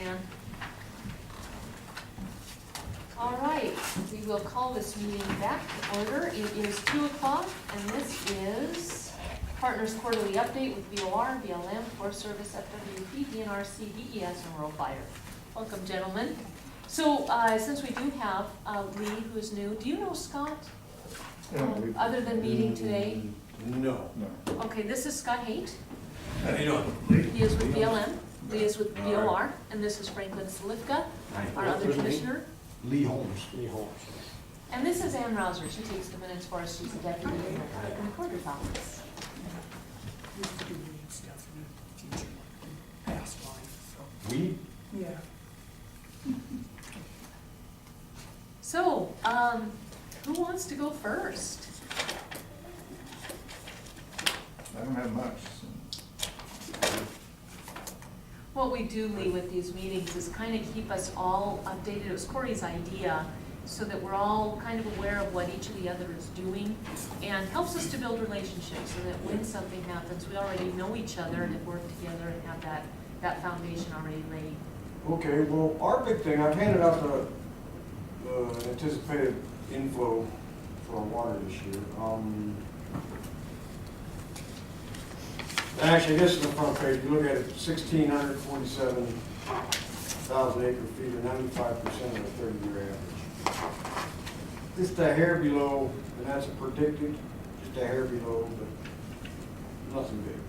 Dan. All right, we will call this meeting back to order. It is 2 o'clock, and this is Partners Quarterly Update with VOR, BLM, Forest Service, FWP, DNRC, DES, and Rural Fire. Welcome, gentlemen. So, since we do have Lee, who's new, do you know Scott? Other than meeting today? No. Okay, this is Scott Haight. How you doing? He is with BLM, Lee is with VOR, and this is Franklin Slivka, our other commissioner. Lee Holmes. And this is Ann Rouser. She takes the minutes for us. She's the deputy in the recorder's office. Used to do weed stuff in the future, past life, so. Weed? Yeah. So, who wants to go first? I don't have much. What we do, Lee, with these meetings is kind of keep us all updated. It was Corey's idea, so that we're all kind of aware of what each of the other is doing, and helps us to build relationships, so that when something happens, we already know each other and have worked together and have that foundation already laid. Okay, well, our big thing, I've handed out the anticipated inflow for our water this year. Actually, this is the front page. You look at it, 1,647,000 acre feet, or 95% of the 30-year average. Just a hair below, and that's a predicted, just a hair below, but nothing big.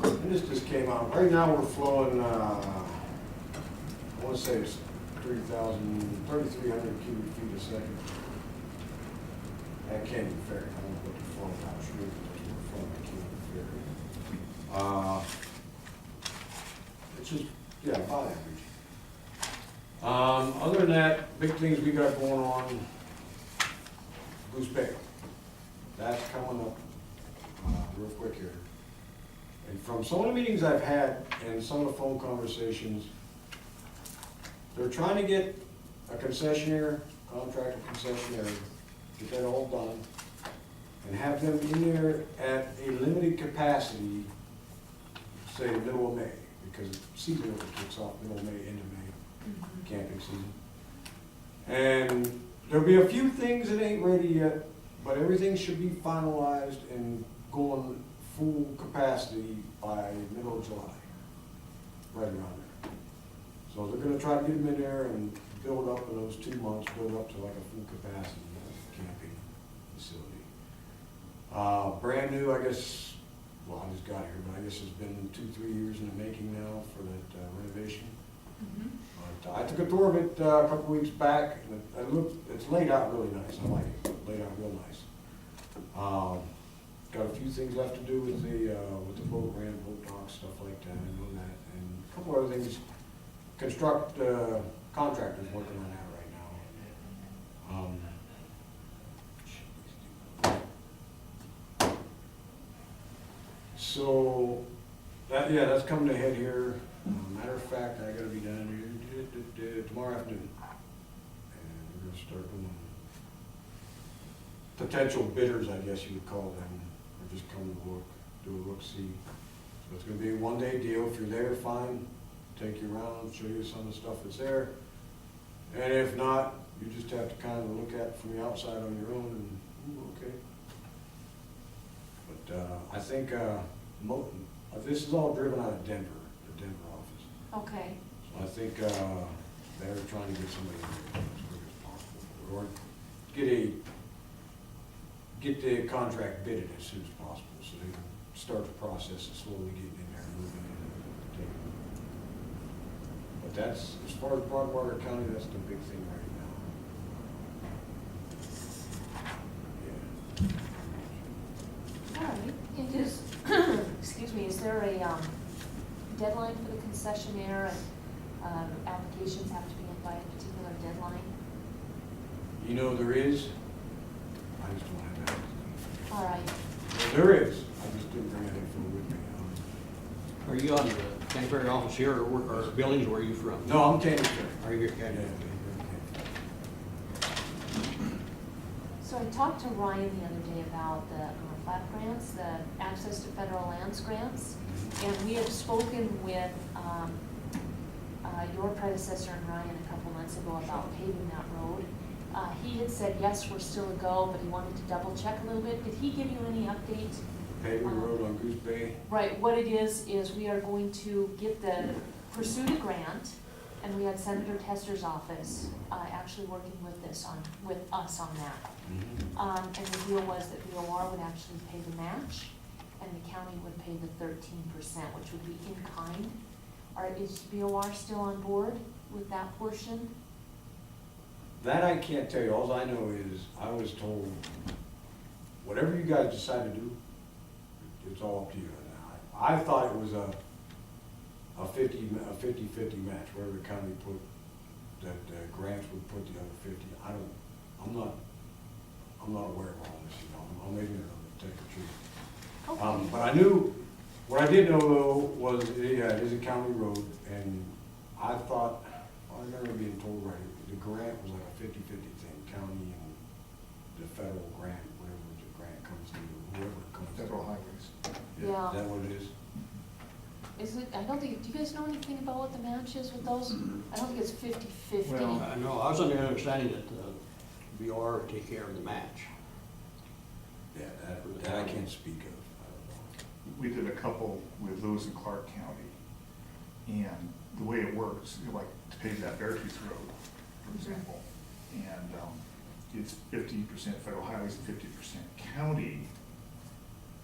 And this just came out. Right now we're flowing, I want to say it's 3,300 cubic feet a second. That can't be fair. I don't know what the flow now should be, because we're flowing at cubic feet. It's just, yeah, about average. Other than that, big things we got going on, Goose Bay. That's coming up real quick here. And from some of the meetings I've had and some of the phone conversations, they're trying to get a concessionaire, contractor concessionaire, get that all done, and have them in there at a limited capacity, say the middle of May, because season kicks off middle of May, end of May, camping season. And there'll be a few things that ain't ready yet, but everything should be finalized and going full capacity by middle of July, right around there. So they're gonna try to get them in there and build up in those 2 months, build up to like a full capacity camping facility. Brand new, I guess, well, I just got here, but I guess it's been 2-3 years in the making now for that renovation. But I took a tour of it a couple weeks back, and it's laid out really nice. I like it, laid out real nice. Got a few things left to do with the boat ramp, boat dock, stuff like that, I know that, and a couple other things. Contractors working on that right now. So, that's coming ahead here. Matter of fact, I gotta be down here tomorrow afternoon. And we're gonna start doing potential bidders, I guess you would call them, or just come to look, do a look-see. So it's gonna be a one-day deal. If you're there, fine. Take you around, show you some of the stuff that's there. And if not, you just have to kind of look at it from the outside on your own and, okay. But I think this is all driven out of Denver, the Denver office. Okay. So I think they're trying to get somebody in there as quick as possible, or get the contract bidded as soon as possible, so they can start the process of slowly getting in there and moving in and taking it. But that's, as far as Broadwater County, that's the big thing right now. Yeah. All right. It is, excuse me, is there a deadline for the concessionaire, and applications have to be in by a particular deadline? You know, there is, I just don't have that. All right. Well, there is, I just didn't bring that info with me. Are you on the Canterbury office here, or Billings, where are you from? No, I'm Candy. Are you Yeah, Canterbury? So So I talked to Ryan the other day about the FLAP grants, the access to federal lands grants. And we had spoken with your predecessor and Ryan a couple months ago about paving that road. He had said, yes, we're still a go, but he wanted to double check a little bit. Did he give you any update? Paving road on Goose Bay. Right, what it is we are going to pursue a grant, and we had Senator Tester's office, actually working with us on that. And the deal was that BOR would actually pay the match, and the county would pay the 13%, which would be in kind. Is BOR still on board with that portion? That I can't tell you. All I know is I was told, whatever you guys decide to do, it's all up to you. I thought it was a 50-50 match, wherever the county put, that grants would put the other 50. I'm not aware of all this, you know. I'm maybe to tell you the truth. Okay. But I knew, what I did know though was, yeah, it is a county road, and I thought, I remember being told right, the grant was like a 50-50 thing, county and the federal grant, whatever the grant comes through, whoever it comes through. Federal highways. Yeah. Is that what it is? Is it, I don't think, do you guys know anything about what the match is with those? I don't think it's 50-50. Well, No, I was under the understanding that BR would take care of the match. Yeah, that I can't speak of. I don't know. We did a couple with Lewis and Clark County, and the way it works, you know, like to pave that Beartooth Road, for example, and it's 50% federal highways and 50% county.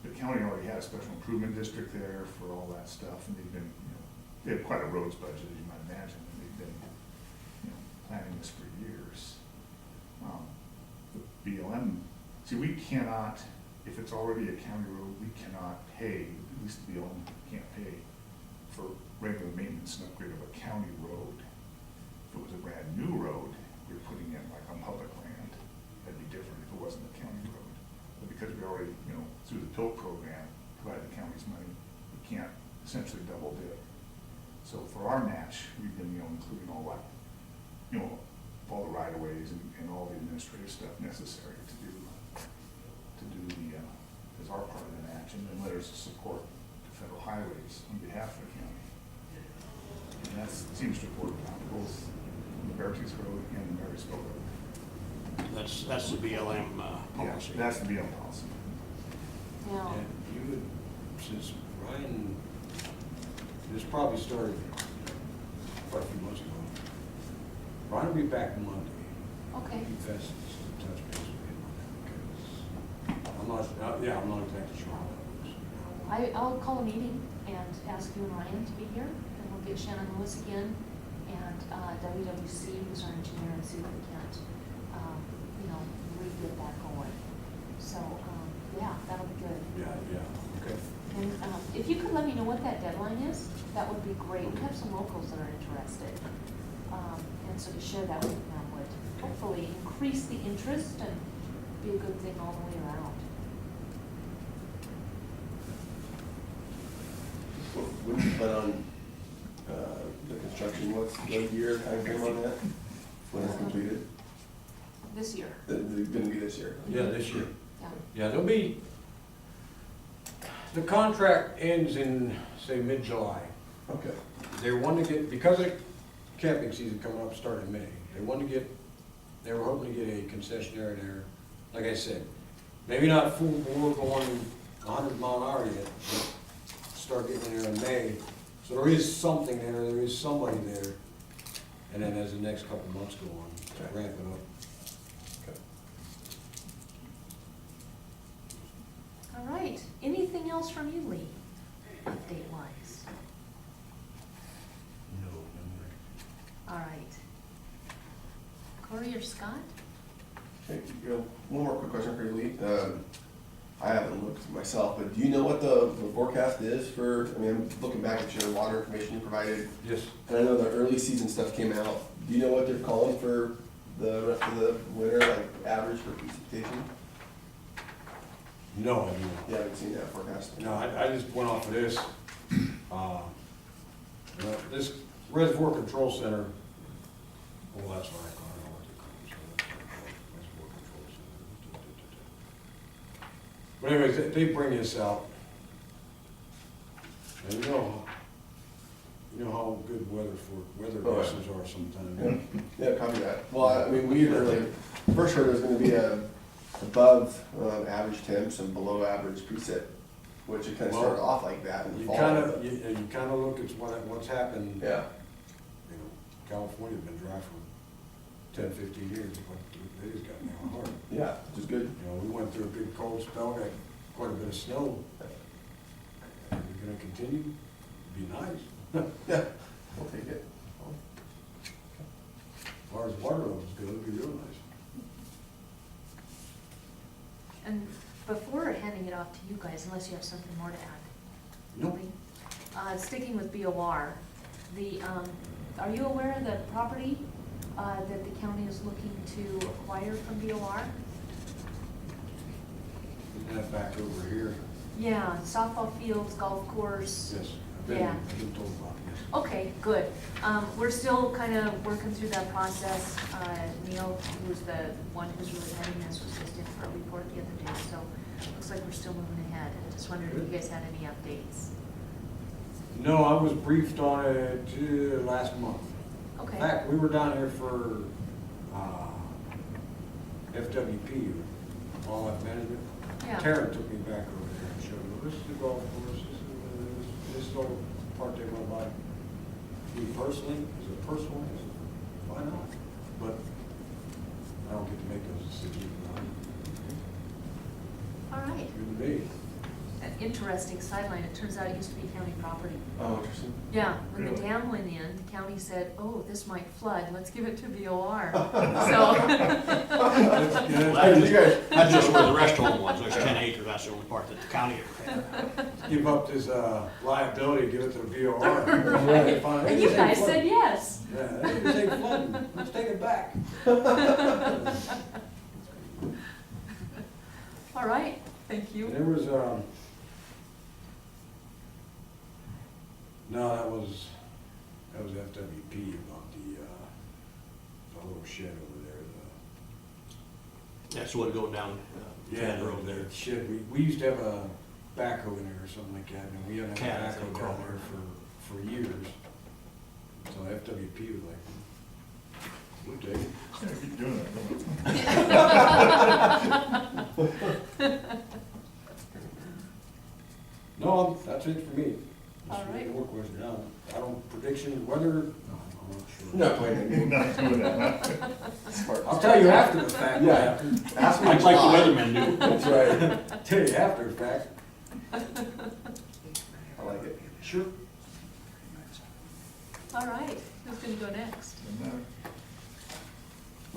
The county already had a special improvement district there for all that stuff, and they've been, you know, they have quite a roads budget, as you might imagine, and they've been, you know, planning this for years. The BLM, see, we cannot, if it's already a county road, we cannot pay, at least the BLM can't pay for regular maintenance and upgrade of a county road. If it was a brand new road, we're putting in like on public land, that'd be different if it wasn't a county road. But because we already, you know, through the PILT program, provide the county's money, we can't essentially double dip. So for our match, we've been, you know, including all that, you know, all the right-of-ways and all the administrative stuff necessary to do the, as our part of the match, and then letters of support to federal highways on behalf of the county. And that seems to work on both the Beartooth Road and the Marysville Road. That's the BLM policy. Yeah, that's the BLM policy. Yeah. And you would, since Ryan, this probably started quite a few months ago. Ryan will be back Monday. Okay. He best to touch base with him on that, because I'm not exactly sure how that works. I'll call a meeting and ask you and Ryan to be here, and we'll get Shannon Lewis again, and WWC, who's our engineer, and see if we can't, you know, re-get that going. So, yeah, that'll be good. Yeah, okay. And if you could let me know what that deadline is, that would be great. We have some locals that are interested. And so to share that with them would hopefully increase the interest and be a good thing all the way around. When do you plan on the construction, what's the year timeframe on that? When it's completed? This year, It's gonna be this year? Yeah, this year. yeah. Yeah, there'll be, the contract ends in, say, mid-July. Okay. They want to get, because of camping season coming up starting May, they were hoping to get a concessionaire there, like I said, maybe not full bore going 100 mile an hour yet, but start getting there in May. So there is something there is somebody there, and then as the next couple months go on, Okay. ramp it up. Okay. All right. Anything else from you, Lee, update-wise? No, All right. Corey or Scott? Okay, you know, one more quick question for you, Lee. I haven't looked myself, but do you know what the forecast is for, I mean, I'm looking back at your water information you provided, yes. and I know the early season stuff came out. Do you know what they're calling for the rest of the winter, like average for precipitation? No, I do not. You haven't seen that forecast? No, I just went off of this. This Reservoir Control Center, well, that's what I call it, I don't know what they call it. Reservoir Control Center. But anyways, they bring this out. And you know how good weather Oh, yeah. vessels are sometimes. Yeah, copy that. Well, I mean, we really, first heard it was gonna be above average temps and below average preset, which it kind of started Well, off like that in the You fall. you kind of look at what's happened. Yeah, You know, California's been dry for 10, 15 years, but they just got nailed hard. yeah, which is good. You know, we went through a big cold spell, got quite a bit of snow. Are we gonna continue? Be nice. Yeah, we'll take it. As far as water levels go, it'd be real nice. And before handing it off to you guys, unless you have something more to add? Nope. Sticking with BOR, are you aware of the property that the county is looking to acquire from BOR? Isn't that back over here? Yeah, softball fields, golf course. Yes, Yeah. I've been told about this. Okay, good. We're still kind of working through that process. Neil, who's the one who's really heading this, was just in for a report the other day, so looks like we're still moving ahead. I just wondered if you guys had any updates. No, I was briefed on it last month. Okay. In fact, we were down here for FWP, Wildlife Management. Yeah. Taryn took me back over there and showed me, this is the golf course, this is all part they want to buy. Me personally, is it personal? Why not? But I don't get to make those decisions. All right. Good to me. An interesting sideline. It turns out it used to be county property. Oh, interesting. Yeah, when the Really? dam went in, the county said, oh, this might flood, let's give it to BOR. So, Hey, you guys, That's just where the restaurant was, there's 10 acres, that's the only part that the county ever had. Give up this liability, give it to the BOR. Fine. and you guys said yes. Yeah, this ain't flooding, let's take it back. All right, thank you. There was, no, that was FWP about the little shed over there, That's what go down the. Ted Road there. The shed, we used to have a backhoe in there or something like that, and we haven't had a Cat, I think, backhoe down crawler. there for years. So FWP was like, we'll take it. Yeah, keep doing that. No, that's it for me. All right. More questions, I don't, prediction, weather, no, I'm not sure. not playing anything. Not doing that. Smart. I'll tell you after the fact what Yeah. happened. Ask me I'd like why. the weathermen do. That's right. Tell you after the fact. I like it. Sure. All right, who's gonna go next? I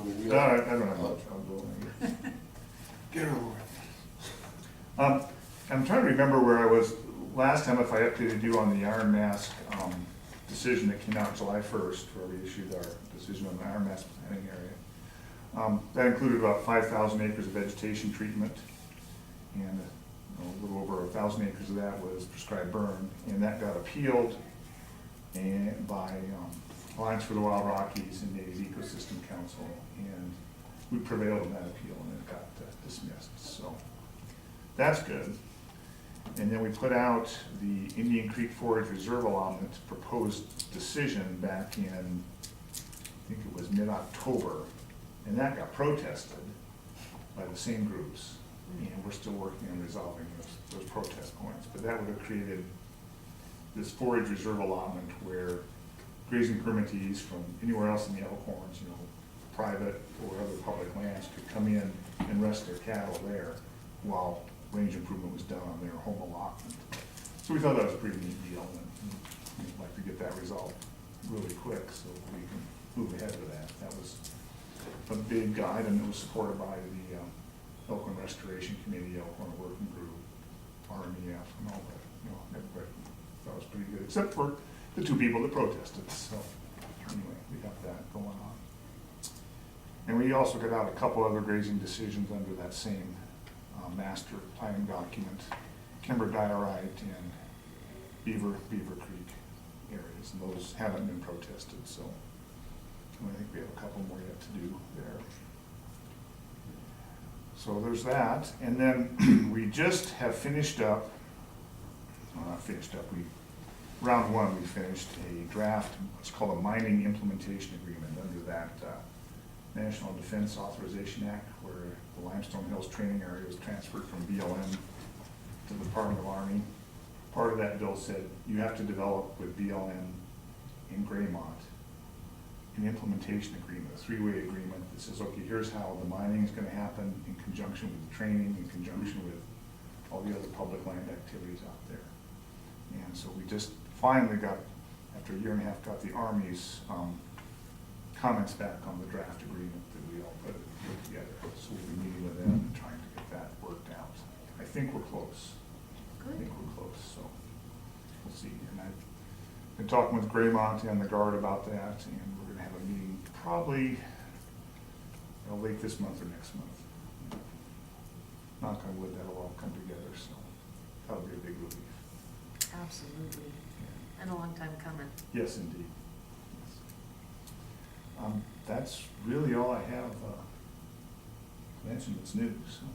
mean, we No, don't- I don't have much, I'll go. I guess. Get over it. I'm trying to remember where I was last time, if I updated you on the Iron Mask, decision that came out July 1st, where we issued our decision on the Iron Mask planning area. That included about 5,000 acres of vegetation treatment, and a little over 1,000 acres of that was prescribed burn, and that got appealed and by Alliance for the Wild Rockies and Native Ecosystem Council, and we prevailed in that appeal, and it got dismissed, so that's good. And then we put out the Indian Creek Forage Reserve Allotment proposed decision back in, I think it was mid-October, and that got protested by the same groups, and we're still working on resolving those protest points. But that would have created this forage reserve allotment where grazing permittees from anywhere else in the Elkhorns, private or other public lands, could come in and rest their cattle there while range improvement was done on their home allotment. So we thought that was a pretty neat deal, and we'd like to get that resolved really quick so we can move ahead with that. That was a big item that was supported by the Elkhorn Restoration Committee, Elkhorn Working Group, RMEF, and all that. Everybody thought it was pretty good, except for the two people that protested. So anyway, we got that going on. And we also got out a couple other grazing decisions under that same master planning document, Kimber Diorite and Beaver Creek areas, and those haven't been protested, so I think we have a couple more yet to do there. So there's that, and then we just have finished up, well, not finished up, round one, we finished a draft, what's called a mining implementation agreement under that National Defense Authorization Act, where the Limestone Hills training area was transferred from BLM to the Department of Army. Part of that bill said you have to develop with BLM in Graymont an implementation agreement, a three-way agreement that says, okay, here's how the mining is gonna happen in conjunction with the training, in conjunction with all the other public land activities out there. And so we just finally got, after a year and a half, got the Army's comments back on the draft agreement that we all put together. So we'll be meeting with them and trying to get that worked out. I think we're close. I think we're close, so we'll see. And I've been talking with Graymont and the Guard about that, and we're gonna have a meeting probably late this month or next month. Knock on wood, that'll all come together, so that'll be a big relief. Absolutely. And a long time coming. Yes, indeed. Yes. That's really all I have, mentioned that's new, so.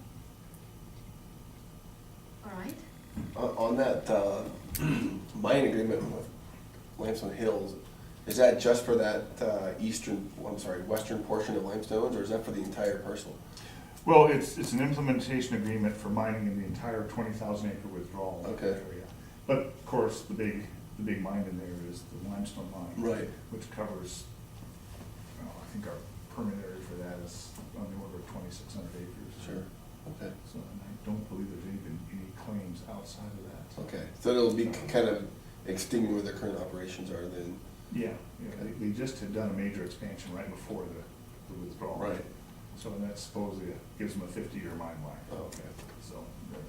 All right. On that mining agreement with Limestone Hills, is that just for that western portion of Limestones, or is that for the entire parcel? Well, it's an implementation agreement for mining in the entire 20,000 acre withdrawal Okay. area. But of course, the big mine in there is the limestone mine. Right. Which covers, I think our permit area for that is on the order of 2,600 acres. Sure, okay. So, and I don't believe there's any claims outside of that. Okay, so it'll be kind of extinguishing what their current operations are then? Yeah, Okay. they just had done a major expansion right before the withdrawal. Right. So and that supposedly gives them a 50-year mine life. Oh, okay. So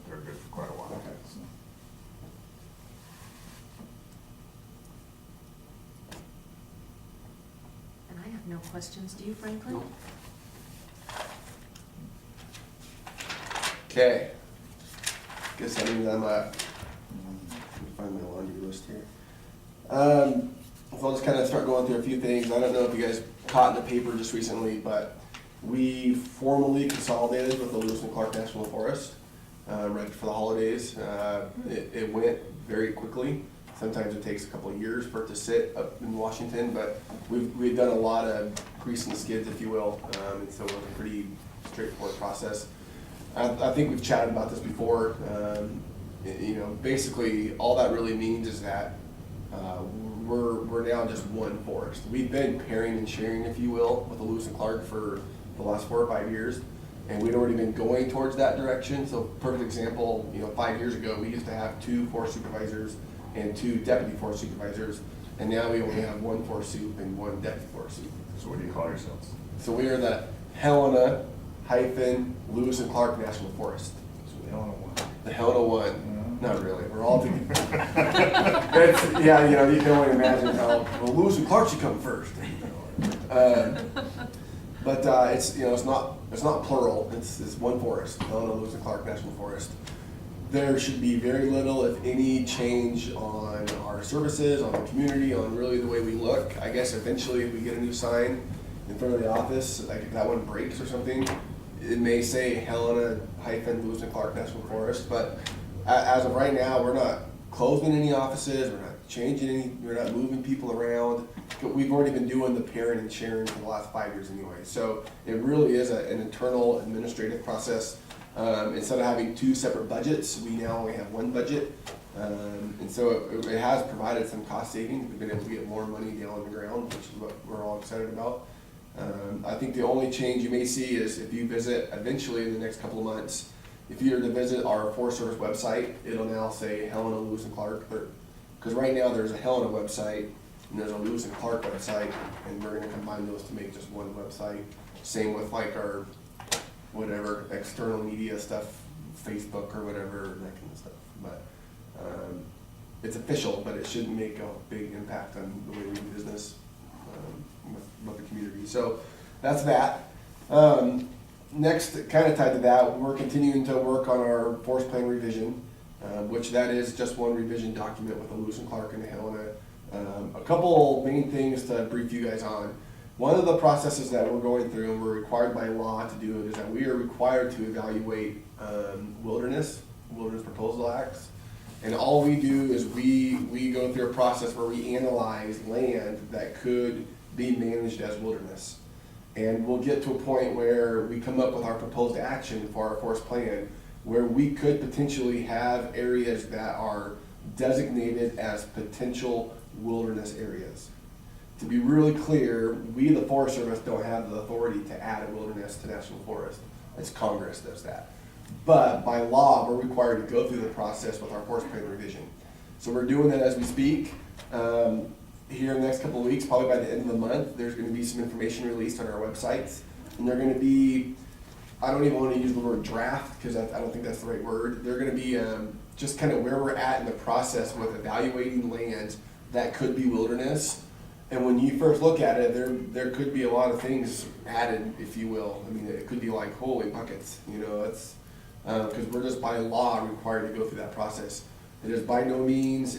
they're good for quite a while. Okay. So. And I have no questions. Do you, Franklin? Okay. Guess that means I'm let me find my laundry list here. So I'll just kind of start going through a few things. I don't know if you guys caught in the paper just recently, but we formally consolidated with the Lewis and Clark National Forest right for the holidays. It went very quickly. Sometimes it takes a couple of years for it to sit up in Washington, but we've done a lot of grease and skids, if you will, and so it was a pretty straightforward process. I think we've chatted about this before. Basically, all that really means is that we're now just one forest. We've been pairing and sharing, if you will, with the Lewis and Clark for the last 4 or 5 years, and we'd already been going towards that direction. So, perfect example, 5 years ago, we used to have 2 forest supervisors and 2 deputy forest supervisors, and now we only have 1 forest soup and 1 deputy forest soup. So what do you call yourselves? So we are the Helena-Lewis and Clark National Forest. So the Helena one. The Helena one. Not really. We're all together. You can only imagine how Lewis and Clark should come first. But it's not plural. It's one forest. Helena, Lewis and Clark National Forest. There should be very little, if any, change on our services, on the community, on really the way we look. I guess eventually, if we get a new sign in front of the office, like if that one breaks or something, it may say Helena-Lewis and Clark National Forest. But as of right now, we're not closing any offices. We're not changing any. We're not moving people around. We've already been doing the pairing and sharing for the last 5 years anyway. So it really is an internal administrative process. Instead of having 2 separate budgets, we now only have 1 budget. And so it has provided some cost savings. We've been able to get more money down on the ground, which is what we're all excited about. I think the only change you may see is if you visit eventually in the next couple of months, if you were to visit our Forest Service website, it'll now say Helena, Lewis and Clark. Because right now there's a Helena website and there's a Lewis and Clark website, and we're going to combine those to make just one website. Same with like our whatever external media stuff, Facebook or whatever, that kind of stuff. But it's official, but it shouldn't make a big impact on the way we do business with the community. So that's that. Next, kind of tied to that, we're continuing to work on our forest plan revision, which that is just one revision document with the Lewis and Clark and the Helena. A couple main things to brief you guys on. One of the processes that we're going through and we're required by law to do it is that we are required to evaluate wilderness proposal acts. And all we do is we go through a process where we analyze land that could be managed as wilderness. And we'll get to a point where we come up with our proposed action for our forest plan, where we could potentially have areas that are designated as potential wilderness areas. To be really clear, we, the Forest Service, don't have the authority to add a wilderness to national forest. It's Congress does that. But by law, we're required to go through the process with our forest plan revision. So we're doing that as we speak. Here in the next couple of weeks, probably by the end of the month, there's going to be some information released on our websites. And they're going to be, I don't even want to use the word draft because I don't think that's the right word. They're going to be just kind of where we're at in the process with evaluating lands that could be wilderness. And when you first look at it, there could be a lot of things added, if you will. I mean, it could be like, holy buckets, you know, it's, because we're just by law required to go through that process. It is by no means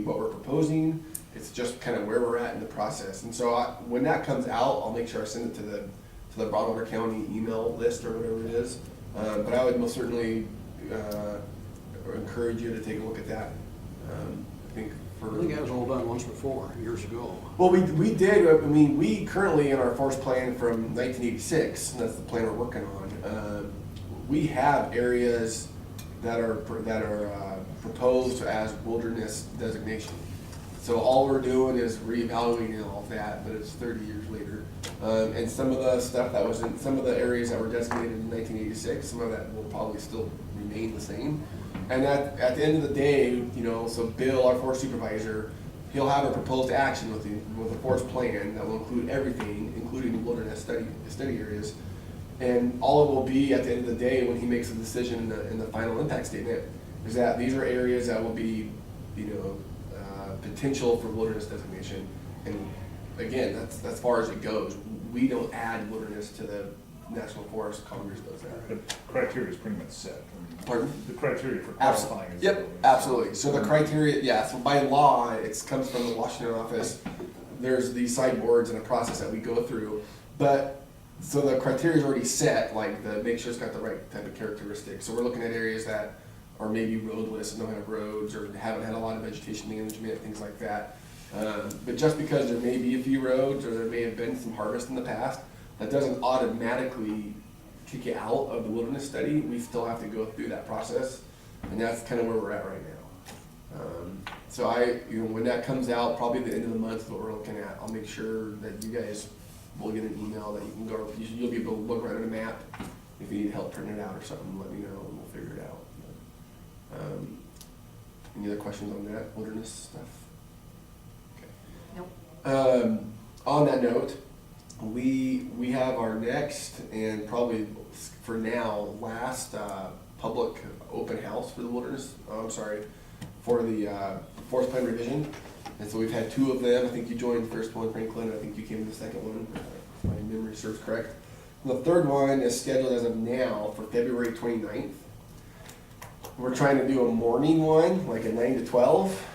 what we're proposing, it's just kind of where we're at in the process. And so when that comes out, I'll make sure I send it to the Broadwater County email list or whatever it is. But I would most certainly encourage you to take a look at that. I think that was all done once before, years ago. well, we did. I mean, we currently in our forest plan from 1986, and that's the plan we're working on. We have areas that are proposed as wilderness designation. So all we're doing is reevaluating all of that, but it's 30 years later. And some of the stuff that was in some of the areas that were designated in 1986, some of that will probably still remain the same. And at the end of the day, you know, so Bill, our forest supervisor, he'll have a proposed action with a forest plan that will include everything, including the wilderness study areas. And all it will be at the end of the day when he makes a decision in the final impact statement is that these are areas that will be, you know, potential for wilderness designation. And again, that's as far as it goes. We don't add wilderness to the national forest. Congress does that. The criteria is pretty much set. I mean, Pardon? The criteria for qualifying is. Yep, absolutely. So the criteria, yeah, so by law, it comes from the Washington office. There's these sideboards and a process that we go through. But, so the criteria is already set, like make sure it's got the right type of characteristics. So we're looking at areas that are maybe roadless and don't have roads or haven't had a lot of vegetation management, things like that. But just because there may be a few roads or there may have been some harvest in the past, that doesn't automatically kick you out of the wilderness study. We still have to go through that process, and that's kind of where we're at right now. So when that comes out, probably the end of the month is what we're looking at. I'll make sure that you guys will get an email that you can go, you'll be able to look right at a map. If you need help printing it out or something, let me know and we'll figure it out. Any other questions on that wilderness stuff? Okay. Nope. On that note, we have our next and probably for now last public open house for the wilderness. For the forest plan revision. And so we've had two of them. I think you joined the first one, Franklin. I think you came to the second one, if my memory serves correct. And the third one is scheduled as of now for February 29th. We're trying to do a morning one, like a 9 to 12.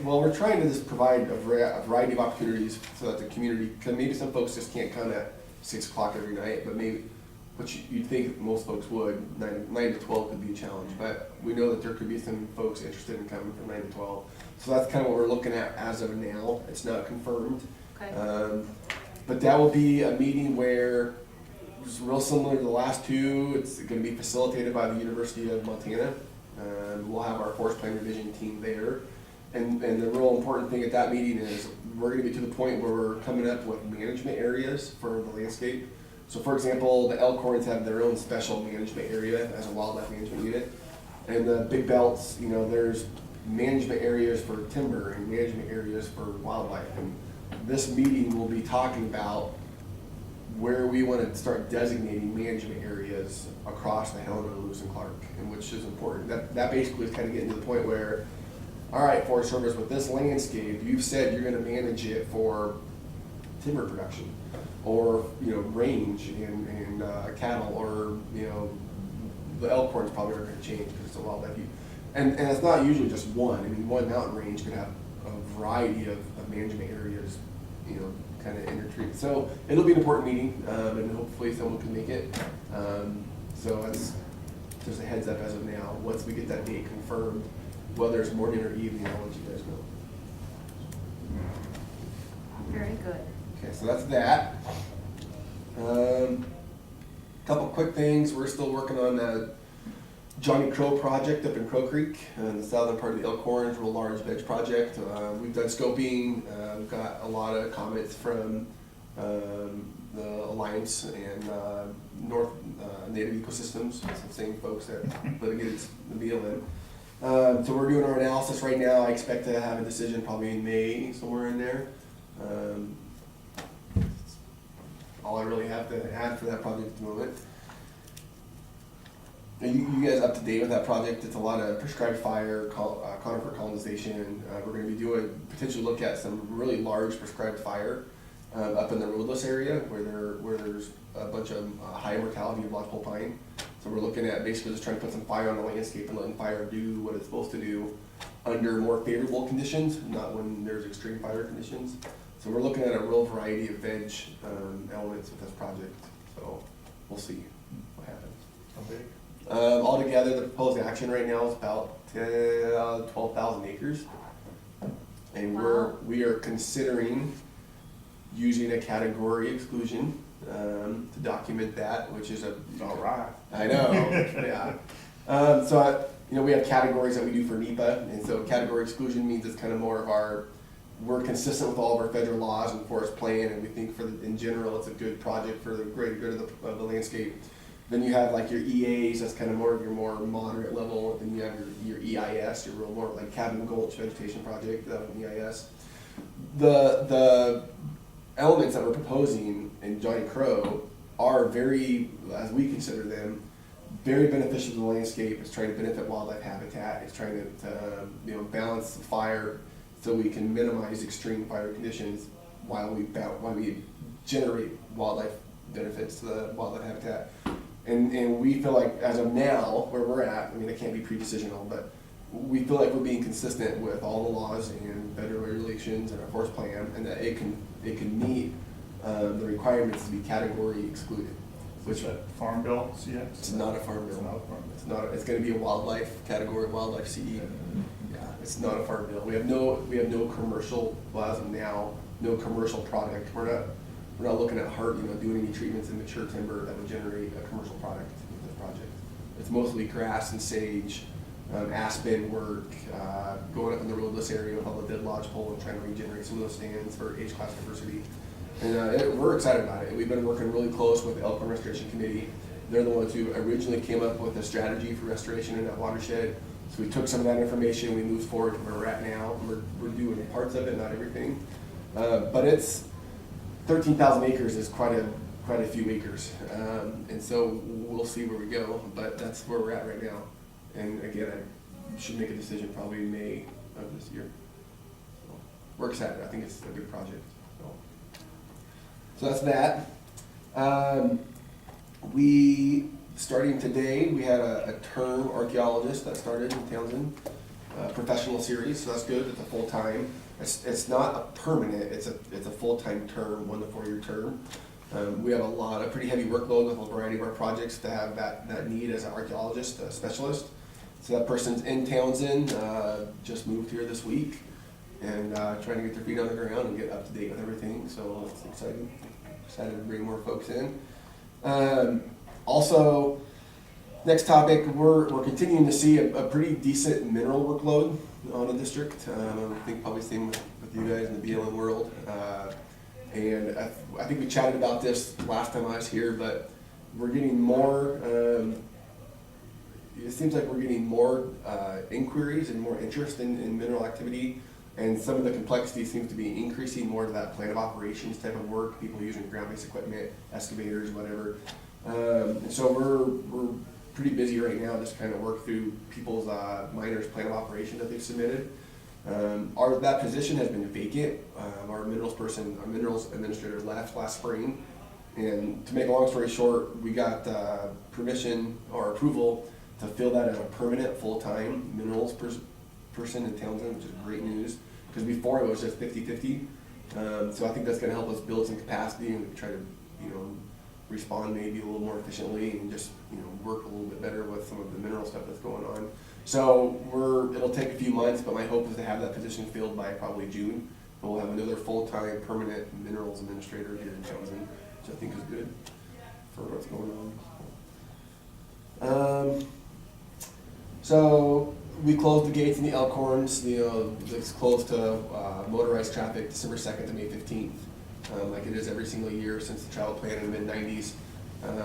Well, we're trying to just provide a variety of opportunities so that the community, because maybe some folks just can't come at 6 o'clock every night, but you'd think most folks would. 9 to 12 could be a challenge, but we know that there could be some folks interested in coming from 9 to 12. So that's kind of what we're looking at as of now. It's not confirmed. Okay. But that will be a meeting where it's real similar to the last two. It's going to be facilitated by the University of Montana. We'll have our forest plan revision team there. And the real important thing at that meeting is we're going to be to the point where we're coming up with management areas for the landscape. So for example, the Elkhorns have their own special management area as a wildlife management unit. And the Big Belts, there's management areas for timber and management areas for wildlife. And this meeting will be talking about where we want to start designating management areas across the Helena, Lewis and Clark, and which is important. That basically is kind of getting to the point where, all right, Forest Service, with this landscape, you've said you're going to manage it for timber production, or range and cattle, or the Elkhorns probably are going to change because it's a wildlife. And it's not usually just one. I mean, one mountain range could have a variety of management areas, kind of intertreat. So it'll be an important meeting, and hopefully someone can make it. So that's just a heads up as of now. Once we get that date confirmed, whether it's morning or evening, I'll let you guys know. Very good. Okay, so that's that. Couple quick things. We're still working on the Johnny Crow project up in Crow Creek, in the southern part of the Elk Orange, real large veg project. We've done scoping. We've got a lot of comments from the Alliance and North Native Ecosystems, some same folks that litigated the BLM. So we're doing our analysis right now. I expect to have a decision probably in May, somewhere in there. All I really have to add for that project at the moment. Are you guys up to date with that project? It's a lot of prescribed fire, conifer colonization. We're going to be doing, potentially look at some really large prescribed fire up in the roadless area where there's a bunch of high mortality of lodgepole pine. So we're looking at basically just trying to put some fire on the landscape and letting fire do what it's supposed to do under more favorable conditions, not when there's extreme fire conditions. So we're looking at a real variety of veg elements with this project. So we'll see what happens. How big? Altogether, the proposed action right now is about 12,000 acres. And Wow. we are considering using a category exclusion to document that, which is a, All right. I know, yeah. We have categories that we do for NEPA, and so category exclusion means it's kind of more of we're consistent with all of our federal laws and forest plan, and we think in general, it's a good project for the greater good of the landscape. Then you have like your EAs, that's kind of more of your more moderate level. Then you have your EIS, your real more like Cabin Gulch Vegetation Project, EIS. The elements that we're proposing in Johnny Crow are very, as we consider them, very beneficial to the landscape. It's trying to benefit wildlife habitat. It's trying to balance the fire so we can minimize extreme fire conditions while we generate wildlife benefits to the wildlife habitat. And we feel like, as of now, where we're at, I mean, it can't be pre-decisional, but we feel like we're being consistent with all the laws and federal regulations and our forest plan, and that it can meet the requirements to be category excluded. Which Farm Bill CX? It's not a farm It's bill. not a farm bill. It's not. It's going to be a wildlife category, wildlife CE. Yeah, it's not a farm bill. We have no commercial. Well, as of now, no commercial product. We're not looking at doing any treatments in mature timber that would generate a commercial product with this project. It's mostly grass and sage, aspen work, going up in the roadless area with all the dead lodgepole and trying to regenerate some of those stands for age class diversity. And we're excited about it. We've been working really close with the Elk Horn Restoration Committee. They're the ones who originally came up with a strategy for restoration in that watershed. So we took some of that information, we moved forward to where we're at now. We're doing parts of it, not everything. But it's 13,000 acres is quite a few acres. And so we'll see where we go, but that's where we're at right now. And again, I should make a decision probably in May of this year. So we're excited. I think it's a good project. So that's that. Starting today, we had a term archaeologist that started in Townsend, professional series, so that's good. It's a full-time. It's not a permanent, it's a full-time term, 1 to 4 year term. We have a pretty heavy workload with a variety of our projects to have that need as an archaeologist, a specialist. So that person's in Townsend, just moved here this week, and trying to get their feet on the ground and get up to date with everything. So it's exciting. Excited to bring more folks in. Also, next topic, we're continuing to see a pretty decent mineral workload on the district. I think probably same with you guys in the BLM world. And I think we chatted about this last time I was here, but we're getting more, it seems like we're getting more inquiries and more interest in mineral activity. And some of the complexity seems to be increasing more to that plan of operations type of work, people using ground-based equipment, excavators, whatever. And so we're pretty busy right now, just kind of work through people's miners' plan of operation that they've submitted. That position has been vacant. Our minerals administrator left last spring. And to make a long story short, we got permission or approval to fill that as a permanent full-time minerals person in Townsend, which is great news. Because before it was just 50-50. So I think that's gonna help us build some capacity and try to, respond maybe a little more efficiently and just, work a little bit better with some of the mineral stuff that's going on. So it'll take a few months, but my hope is to have that position filled by probably June. And we'll have another full-time permanent minerals administrator here chosen, which I think is good for what's going on. So we closed the gates in the Elkhorns, it's closed to motorized traffic December 2nd to May 15th, like it is every single year since the travel plan in the mid-90s.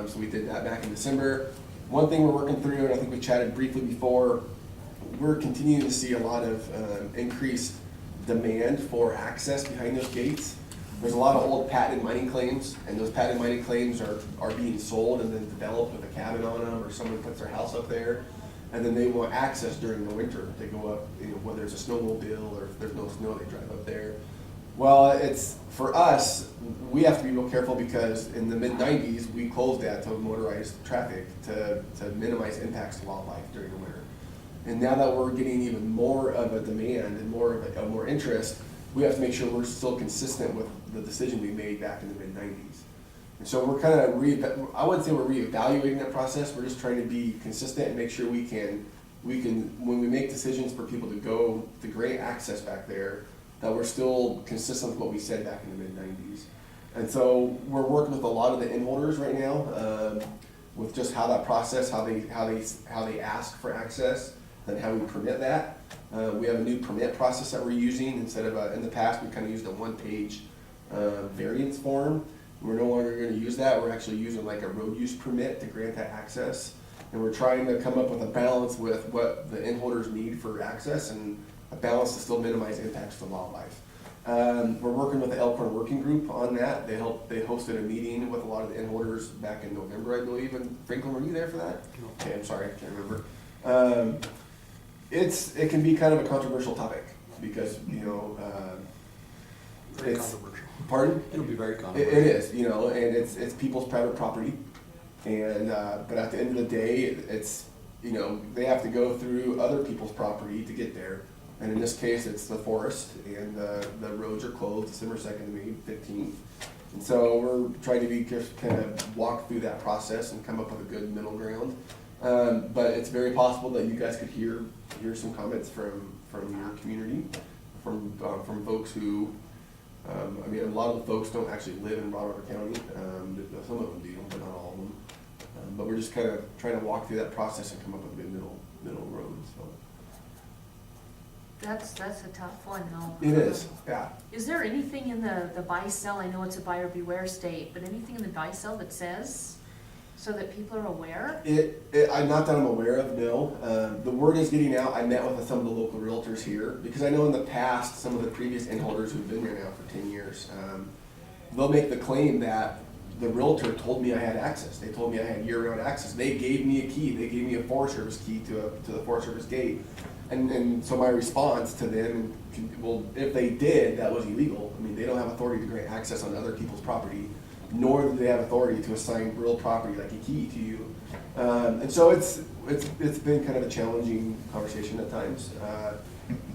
So we did that back in December. One thing we're working through, and I think we chatted briefly before, we're continuing to see a lot of increased demand for access behind those gates. There's a lot of old patented mining claims, and those patented mining claims are being sold and then developed with a cabin on them, or someone puts their house up there, and then they want access during the winter. They go up, whether it's a snowmobile or if there's no snow, they drive up there. Well, it's, for us, we have to be real careful because in the mid-90s, we closed that to motorized traffic to minimize impacts to wildlife during the winter. And now that we're getting even more of a demand and more interest, we have to make sure we're still consistent with the decision we made back in the mid-90s. And so we're kind of I wouldn't say we're reevaluating that process. We're just trying to be consistent and make sure we can, when we make decisions for people to go to grant access back there, that we're still consistent with what we said back in the mid-90s. And so we're working with a lot of the inholders right now, with just how that process, how they ask for access, and how we permit that. We have a new permit process that we're using instead of in the past we kind of used a one-page variance form. We're no longer going to use that. We're actually using like a road use permit to grant that access, and we're trying to come up with a balance with what the inholders need for access and a balance to still minimize impacts to wildlife. We're working with the Elkhorn Working Group on that. They hosted a meeting with a lot of the inholders back in November, I believe. And Franklin, were you there for that? No. Okay, I'm sorry, I can't remember. It can be kind of a controversial topic because Very it's controversial. Pardon? It'll be very controversial. It is, and it's people's private property, and but at the end of the day, it's they have to go through other people's property to get there. And in this case, it's the forest, and the roads are closed December 2nd to May 15th. And so we're trying to be just kind of walk through that process and come up with a good middle ground. But it's very possible that you guys could hear some comments from your community, from folks who, a lot of the folks don't actually live in Broadwater County. Some of them do, but not all of them. But we're just kind of trying to walk through that process and come up with a good middle road. So. That's a tough one, though. It is, yeah. Is there anything in the buy-sell, I know it's a buyer beware state, but anything in the buy-sell that says, so that people are aware? Not that I'm aware of, no. The word is getting out. I met with some of the local realtors here, because I know in the past, some of the previous inholders who've been there now for 10 years, they'll make the claim that the realtor told me I had access. They told me I had year-round access. They gave me a key. They gave me a Forest Service key to the Forest Service gate. And so my response to them, well, if they did, that was illegal. I mean, they don't have authority to grant access on other people's property, nor do they have authority to assign real property like a key to you. And so it's been kind of a challenging conversation at times.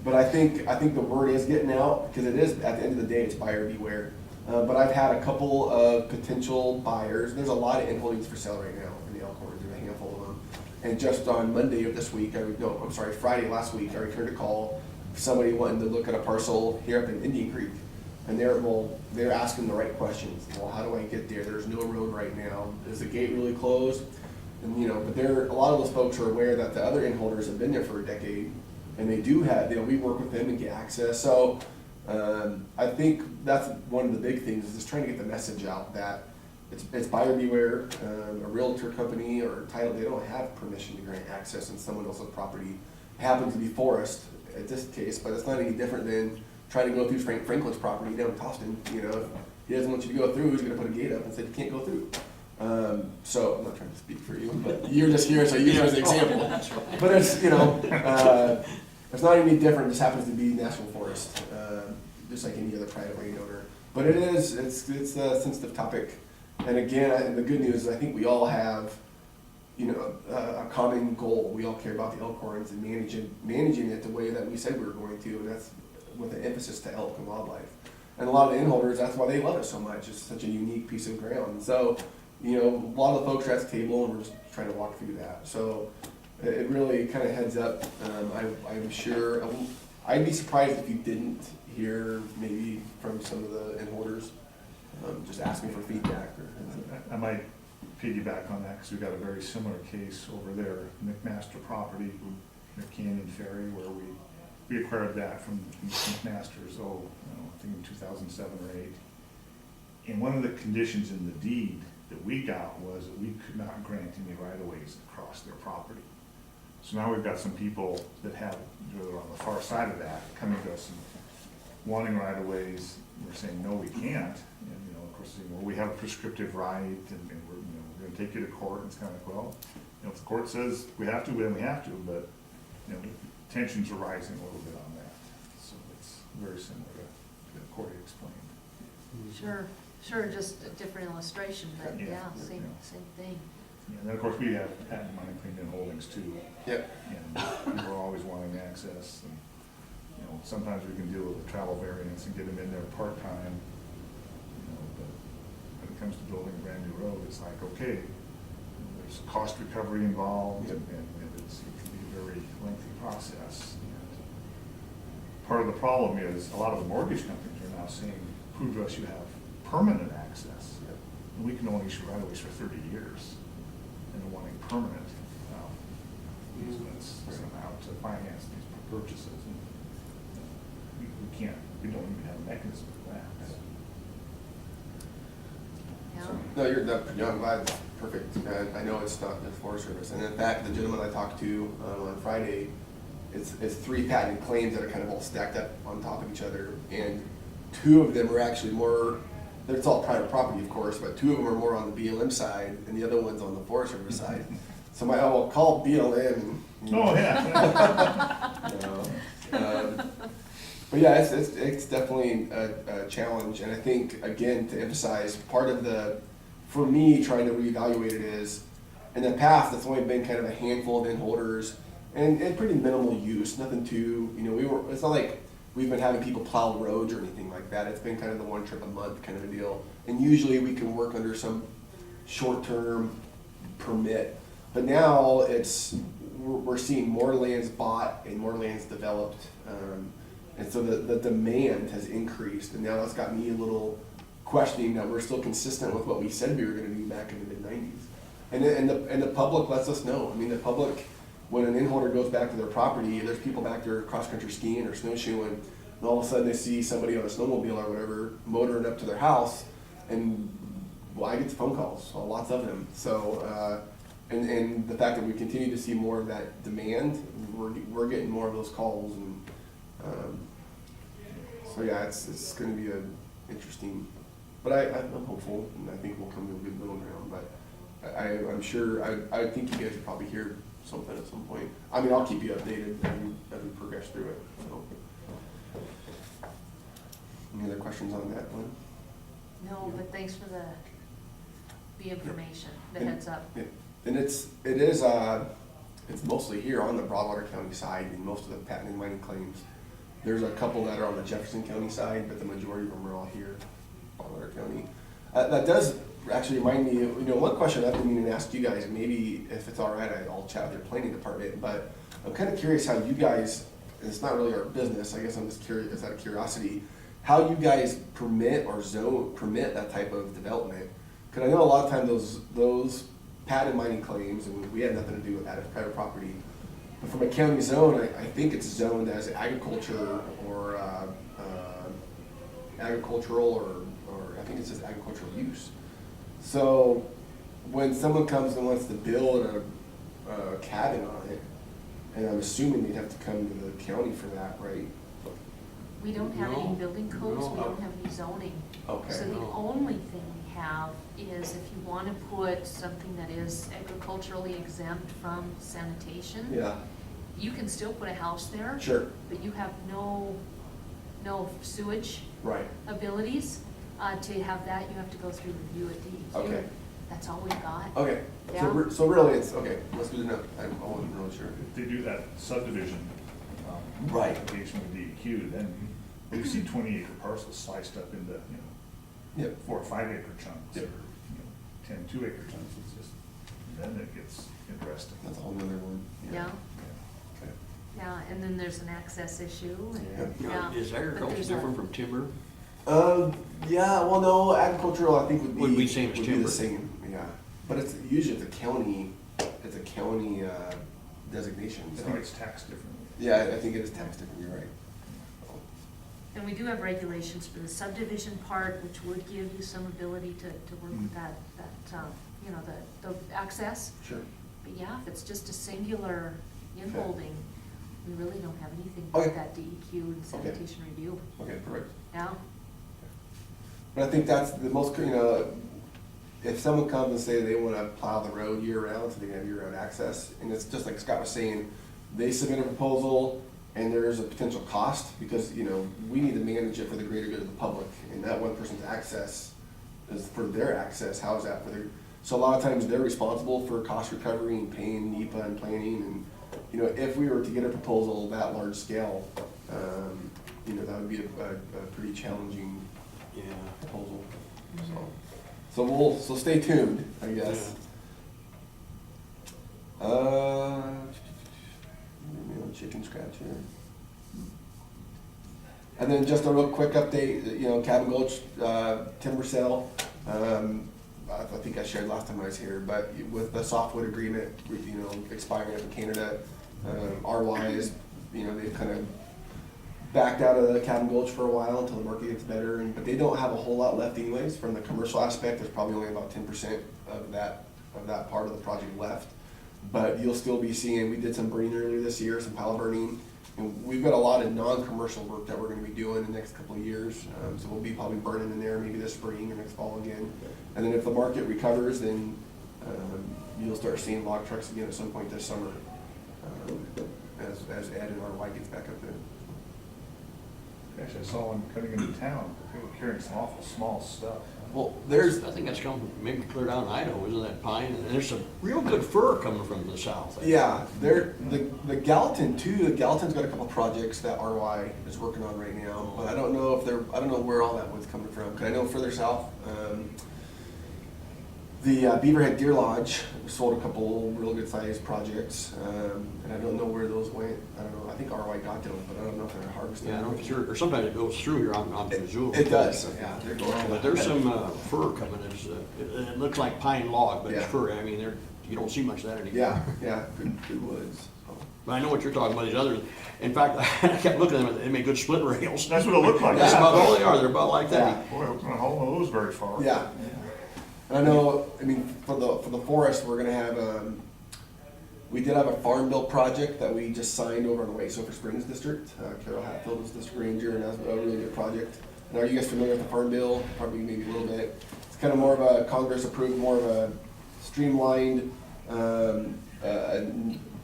But I think the word is getting out, because it is, at the end of the day, it's buyer beware. But I've had a couple of potential buyers. There's a lot of inholdings for sale right now in the Elkhorn. There's a handful of them. And just on Monday of this week, Friday last week, I returned a call for somebody wanting to look at a parcel here up in Indian Creek. And they're asking the right questions. Well, how do I get there? There's no road right now. Is the gate really closed? And but a lot of those folks are aware that the other inholders have been there for a decade, and they do have, we work with them and get access. So I think that's one of the big things, is just trying to get the message out that it's buyer beware. A realtor company or title, they don't have permission to grant access on someone else's property. It happens to be forest in this case, but it's not any different than trying to go through Franklin's property down in Toston. If he doesn't want you to go through, he's going to put a gate up and say you can't go through. So I'm not trying to speak for you, but you're just here, so I use it as an example. But it's it's not any different. It just happens to be national forest, just like any other private landowner. But it's a sensitive topic. And again, the good news is I think we all have, a common goal. We all care about the Elkhorns and managing it the way that we said we were going to, and that's with an emphasis to elk and wildlife. And a lot of the inholders, that's why they love it so much. It's such a unique piece of ground. So, you know, a lot of the folks are at the table and we're just trying to walk through that. So it really kind of heads up. I'm sure, I'd be surprised if you didn't hear maybe from some of the inholders, just asking for feedback or. I might piggyback on that, because we've got a very similar case over there, McMaster property, Canyon Ferry, where we acquired that from McMaster's, I think in 2007 or 8. And one of the conditions in the deed that we got was that we could not grant any right-of-ways across their property. So now we've got some people that have, that are on the far side of that, coming to us and wanting right-of-ways. We're saying, no, we can't. And, you know, of course, you know, we have a prescriptive right, and we're, you know, we're gonna take you to court. And it's kind of like, well, you know, if the court says we have to, then we have to, but, you know, tensions are rising a little bit on that. So it's very similar to Corey explained. Sure, just a different illustration, but Yeah, yeah, same thing. Yeah, and then, of course, we have patent money cleaned in holdings too. Yep. And people are always wanting access, and, you know, sometimes we can deal with the travel variance and get them in there part-time. You know, but when it comes to building a brand new road, it's like, okay, there's cost recovery involved, Yep. and it can be a very lengthy process. And part of the problem is, a lot of the mortgage companies are now saying, prove to us you have permanent access. Yep. And we can only issue right-of-ways for 30 years, and they're wanting permanent easements somehow to finance these purchases. And we don't even have a mechanism for that. Yeah. No, I'm glad, it's perfect. I know it's not the Forest Service. And in fact, the gentleman I talked to on Friday, it's 3 patented claims that are kind of all stacked up on top of each other. And 2 of them are actually more, it's all private property, of course, but 2 of them are more on the BLM side, and the other one's on the Forest Service side. So I'll call BLM. You know. Oh, yeah. You know, but yeah, it's definitely a challenge, and I think, again, to emphasize, part of for me, trying to reevaluate it is, in the past, it's only been kind of a handful of inholders, and pretty minimal use, nothing too, you know, it's not like we've been having people plow roads or anything like that. It's been kind of the 1 trip a month kind of a deal, and usually we can work under some short-term permit. But now we're seeing more lands bought and more lands developed, and so the demand has increased, and now that's got me a little questioning that we're still consistent with what we said we were going to do back in the mid-90s. And the public lets us know. I mean, the public, when an inholder goes back to their property, there's people back there cross-country skiing or snowshoeing, and all of a sudden they see somebody on a snowmobile or whatever motoring up to their house, and well, I get the phone calls, lots of them. So. And the fact that we continue to see more of that demand, we're getting more of those calls, and so yeah, it's going to be interesting. But I'm hopeful, and I think we'll come to a good middle ground. But I'm sure I think you guys will probably hear something at some point. I mean, I'll keep you updated as we progress through it. So, any other questions on that one? No, but thanks for the information, the heads up. Yeah. And it's mostly here on the Broadwater County side in most of the patent and mining claims. There's a couple that are on the Jefferson County side, but the majority of them are all here, Broadwater County. That does actually remind me, you know, one question I've been meaning to ask you guys, and maybe if it's all right, I'll chat with your planning department, but I'm kind of curious how you guys, and it's not really our business, I guess I'm just curious, it's out of curiosity, how you guys permit that type of development. Because I know a lot of times those patent mining claims, and we had nothing to do with that, it's private property. But from a county zone, I think it's zoned as agriculture or agricultural or I think it says agricultural use. So when someone comes and wants to build a cabin on it, and I'm assuming they'd have to come to the county for that, right? We don't have any No, building codes, no. we don't have any zoning. Okay. So the No. only thing we have is if you want to put something that is agriculturally exempt from sanitation, Yeah, you can still put a house there, sure, but you have no sewage right. abilities. To have that, you have to go through review at DEQ. Okay. That's all we've got. Okay, Yeah. so really it's, okay, let's do enough, I wasn't really sure. If they do that subdivision Right. application with DEQ, then You see 20-acre parcels sliced up into, Yep. 4 or 5 acre chunks, or, Yep. 10 2-acre chunks, it's just, then it gets interesting. That's a whole nother one. Yeah, Okay. yeah, and then there's an access issue, and, Yep. You know, yeah. is but agriculture there's a- different from timber? Yeah, well, no, agricultural, I think Would be same as would be timber. the same, yeah. But it's usually it's a county designation, I so. think it's taxed differently. Yeah, I think it is taxed different, you're right. And we do have regulations for the subdivision part, which would give you some ability to work with that, you know, the access. Sure. But yeah, if it's just a singular inholding, we really don't have anything Okay. but that DEQ and sanitation review. Okay, perfect. Yeah, But I think that's the most, if someone comes and say they wanna plow the road year round, so they can have year round access, and it's just like Scott was saying, they submit a proposal and there's a potential cost, because, we need to manage it for the greater good of the public, and that one person's access is for their access, how's that for their, so a lot of times they're responsible for cost recovery and paying NEPA and planning, and, if we were to get a proposal that large scale, that would be a pretty challenging Yeah. proposal, so stay tuned, I guess. Chicken scratch here. And then just a real quick update, Cabin Gulch, timber sale, I think I shared last time I was here, but with the softwood agreement, expiring up in Canada, RY is, they've kind of backed out of the Cabin Gulch for a while until the market gets better, but they don't have a whole lot left anyways. From the commercial aspect, there's probably only about 10% of that part of the project left. But you'll still be seeing, we did some burning earlier this year, some pile burning, and we've got a lot of non-commercial work that we're gonna be doing in the next couple of years. So we'll be probably burning in there maybe this spring or next fall again. And then if the market recovers, then you'll start seeing log trucks again at some point this summer, as Ed and RY gets back up there. Actually, I saw one coming into town, they were carrying some awful small stuff. Well, there's, I think that's come from maybe clear down in Idaho, isn't that pine? And there's some real good fir coming from the south. yeah, the Gallatin too, the Gallatin's got a couple projects that RY is working on right now, but I don't know where all that wood's coming from, 'cause I know further south, the Beaverhead Deer Lodge sold a couple real good sized projects, and I don't know where those went, I don't know, I think RY got them, but I don't know if they're harvesting. Yeah, I don't know if it's here, or sometimes it goes through here on Missoula. It does, yeah, they're going. But there's some fir coming, it looks like pine log, but it's Yeah. fir, I mean, you don't see much of that anymore. Yeah, good woods, so. But I know what you're talking about, these others, in fact, I kept looking at them, they make good split rails. That's what it looked like. That's about all they are, they're about like that. Boy, I wasn't hauling those very far. Yeah. I know, for the forest, we're gonna have, we did have a farm bill project that we just signed over in the White Sulphur Springs District. Carol Hatfield was district ranger, and that's a really good project. And are you guys familiar with the farm bill? Probably maybe a little bit. It's kind of more of a Congress approved, more of a streamlined,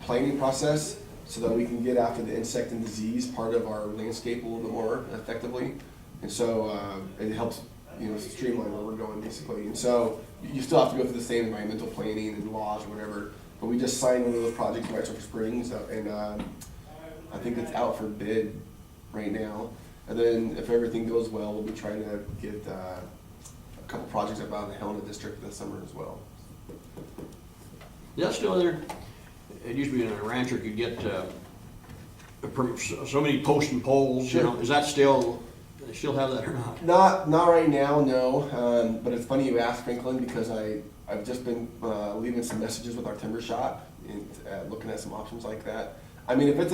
planning process, so that we can get after the insect and disease part of our landscape a little bit more effectively. And so, it helps, streamline where we're going basically. And so you still have to go through the same environmental planning and laws or whatever, but we just signed one of those projects in White Sulphur Springs, and I think it's out for bid right now. And then if everything goes well, we'll be trying to get a couple projects up out in the Helena district this summer as well. Yeah, still there, it used to be in a rancher could get so many posts and poles, Sure. is that still, do they still have that or not? Not right now, no. But it's funny you ask, Franklin, because I've just been leaving some messages with our timber shop and looking at some options like that. If it's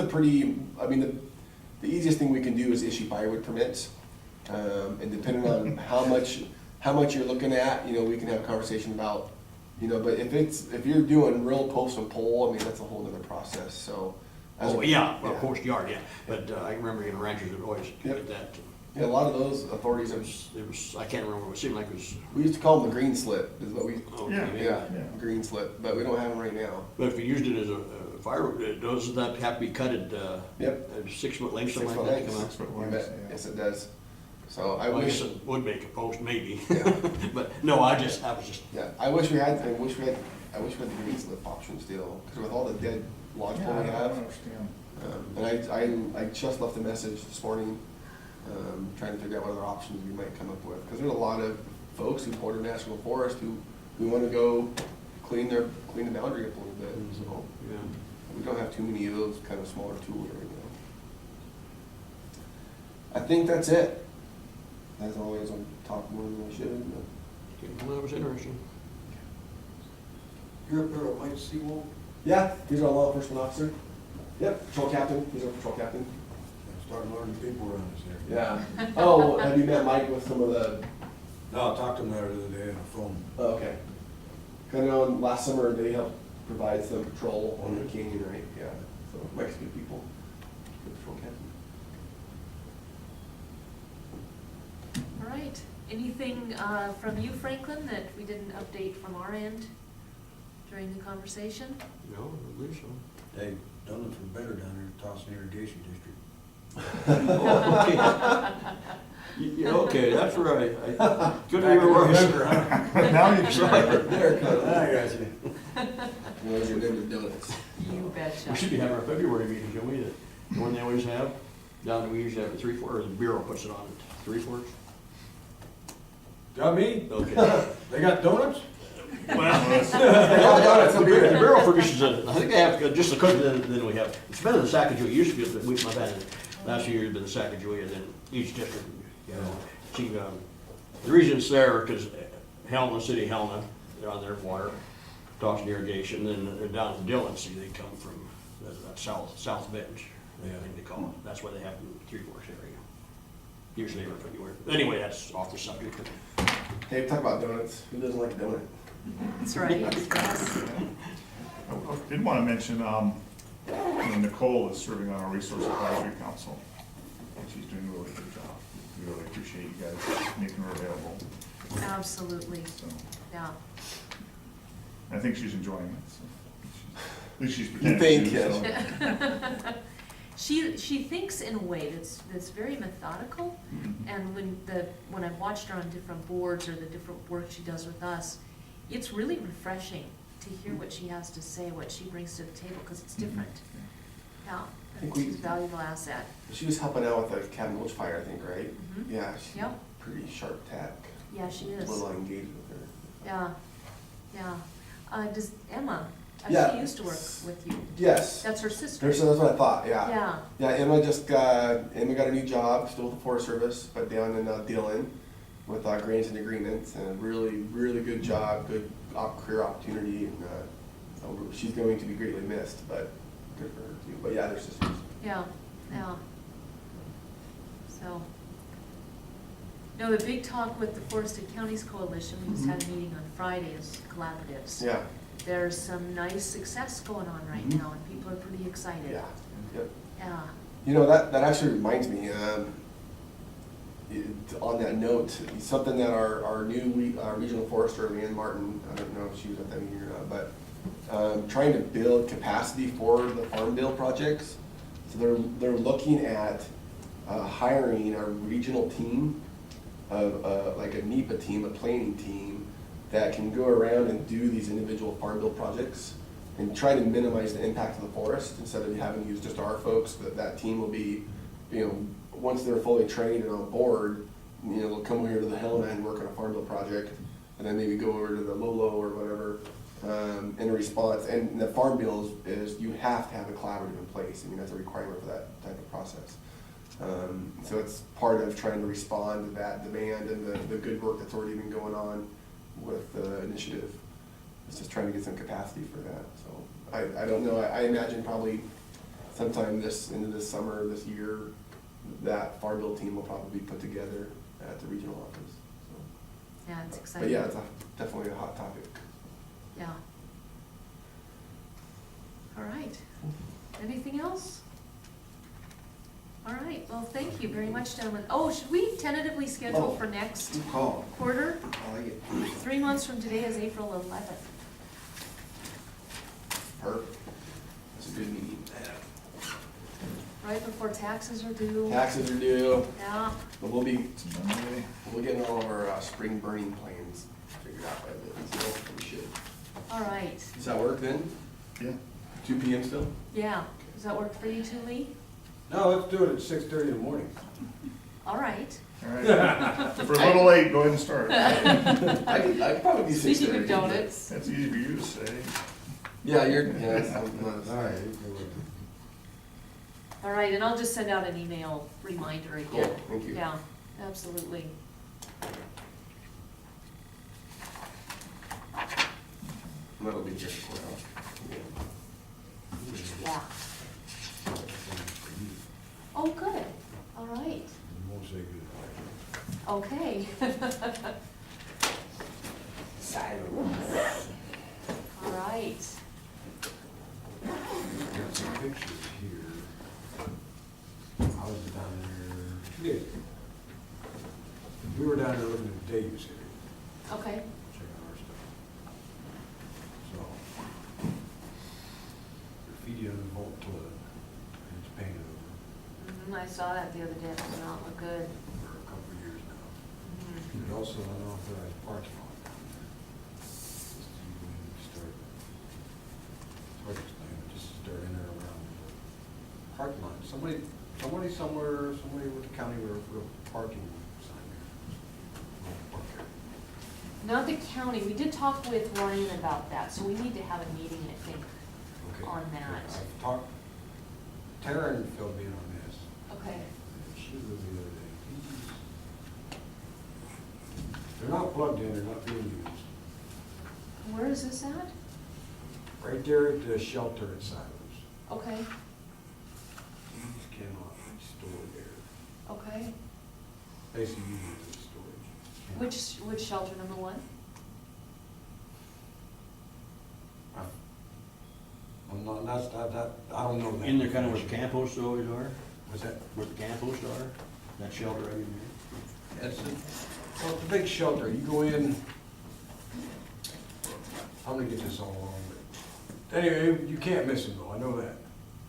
the easiest thing we can do is issue firewood permits, and depending on how much you're looking at, we can have a conversation about, but if you're doing real post and pole, that's a whole other process. So. Oh, yeah, well, post yard, yeah, but I remember in ranchers would always Yep. get that. Yeah, a lot of those authorities It was, I can't remember, it seemed like it was, we used to call them the green slip, is what we. okay, Yeah, green slip, but we don't have them right now. but if you used it as a firewood, doesn't that have to be cut at, Yep. 6 foot length, 6 something foot like that? lengths. to come out? 6 foot You lengths, bet. yeah. Yes, it does. So I Well, I wish, guess it would make a post, maybe. Yeah. But, no, I was just, yeah, I wish we had the green slip option still, because with all the dead lodge Yeah, pole we I have. don't understand. And I just left a message this morning trying to figure out what other options we might come up with. Because there's a lot of folks who border national forest who want to go clean the boundary up a little bit, so Yeah. we don't have too many of those kind of smaller tools right now. I think that's it. As always, I'll talk more than I should. But Well, that was interesting. You're up there at Mike Seawolf? yeah, he's our law enforcement officer. Yep, patrol captain. He's our patrol captain. Starting learning people around this area. Yeah. Oh, have you met Mike with some of the? No, I talked to him the other day on the phone. Oh, okay. Kind of know last summer they helped provide some patrol on the canyon, right? Yeah. So Mike's good people. Good patrol captain. All right. Anything from you, Franklin, that we didn't update from our end during the conversation? No, I believe so. They done it for better down there at Dawson Irrigation District. Yeah, okay, that's right. Couldn't remember. Now you There, I got you. those are good with donuts. You betcha. We should be having our February meeting, shouldn't we? The one they always have, down, we usually have at 3 Forks, or the Bureau puts it on at 3 Forks. Got me? Okay. They got donuts? The Bureau furnishes it, I think they have just the cookie, then we have, it's better than Sacagawea, it used to be, but my bad, last year it's been Sacagawea, and then each district, you know. The reason it's there, because Helena, City of Helena, they're on their water, Dawson Irrigation, then they're down at Dillon, see, they come from that south bench, I think they call it, that's why they have it in the 3 Forks area. Usually around February. Anyway, that's off the subject. Hey, talk about donuts. Who doesn't like a donut? That's right. Yes. I did want to mention, Nicole is serving on our Resource Advisory Council, and she's doing a really good job. We really appreciate you guys making her available, Absolutely. so. Yeah. I think she's enjoying it, so. At least she's You pretending think, to, so. yes. She thinks in a way that's very methodical, and when I've watched her on different boards or the different work she does with us, it's really refreshing to hear what she has to say, what she brings to the table, because it's different. Yeah, I think she's a valuable asset. She was helping out with the cabin witch fire, I think, right? Mhm. Yeah, she's Yep. pretty sharp tack. Yeah, she A is. little engaged with her. Yeah, yeah. Does Emma, Yeah. she used to work with you. Yes. That's her sister. That's what I thought, yeah. Yeah. Yeah, Emma got a new job, still with the Forest Service, but down in Dillon with grants and agreements, and a really, really good job, good career opportunity, and she's going to be greatly missed, but good for her too. But yeah, they're sisters. Yeah, yeah. So, no, the big talk with the Forested Counties Coalition, we just had a meeting on Friday, is collaboratives. Yeah, There's some nice success going on right Mhm. now, and people are pretty excited. yeah, yep. Yeah. You know, that actually reminds me, on that note, something that our new regional forester, Leanne Martin, I don't know if she was at that meeting or not, but trying to build capacity for the Farm Bill projects. So they're looking at hiring a regional team of like a NEPA team, a planning team, that can go around and do these individual Farm Bill projects and try to minimize the impact of the forest instead of having to use just our folks. That team will be, once they're fully trained and on board, they'll come over to the Helena and work on a Farm Bill project, and then maybe go over to the Lolo or whatever in a response. And the Farm Bill is you have to have a collaborative in place. I mean, that's a requirement for that type of process. So it's part of trying to respond to that demand and the good work that's already been going on with the initiative. It's just trying to get some capacity for that. So I don't know. I imagine probably sometime into this summer, this year, that Farm Bill team will probably be put together at the regional office. So. Yeah, it's But exciting. yeah, it's definitely a hot topic. Yeah. All right. Anything else? All right, well, thank you very much, gentlemen. Oh, should we tentatively schedule for next Good call. quarter? I like it. 3 months from today is April 11th. Perfect. That's a good meeting. Right before taxes are due. Taxes are due, Yeah, but we'll be It's Monday. getting all of our spring burning plans figured out by then, so we should. all right. Does that work then? Yeah. 2 p.m. still? Yeah, does that work for you too, Lee? No, let's do it at 6:30 in the morning. All right. All right. If we're a little late, go ahead and start. I'd probably be 6:30. Speaking of donuts. That's easy for you to say. Yeah, I'm not. All right. All right, and I'll just send out an email reminder again. Cool, thank you. Yeah, absolutely. That'll be just a courthouse. Yeah. Oh, good. All right. You won't say good. Okay. All right. Got some pictures here. I was down there 2 days ago. We were down there looking at the Davis area, Okay. checking our stuff. So, graffiti on the vault toilet, and it's painted over I saw that the other day. It did not look good. for a couple of years now. Mhm. There's also an unauthorized parking lot down there. Just to start, it's hard to explain, but just start in there around the parking lot. Somebody somewhere, somebody with the county or parking sign there. Park there. Not the county. We did talk with Ryan about that, so we need to have a meeting, I think, Okay. on that. I've talked, Taryn filled me in on this. Okay. And she was the other day. They're not plugged in, they're not being used. Where is this at? Right there at the shelter at Silos. Okay, These cannot be stored there. okay. Basically used it as storage. Which shelter, number one? I'm not, I don't know that. In there kind of where the camp hosts always are, What's that? where the camp hosts are, that shelter right in there. It's well, it's a big shelter, you go in, I'm gonna get this all wrong, but anyway, you can't miss them though, I know that.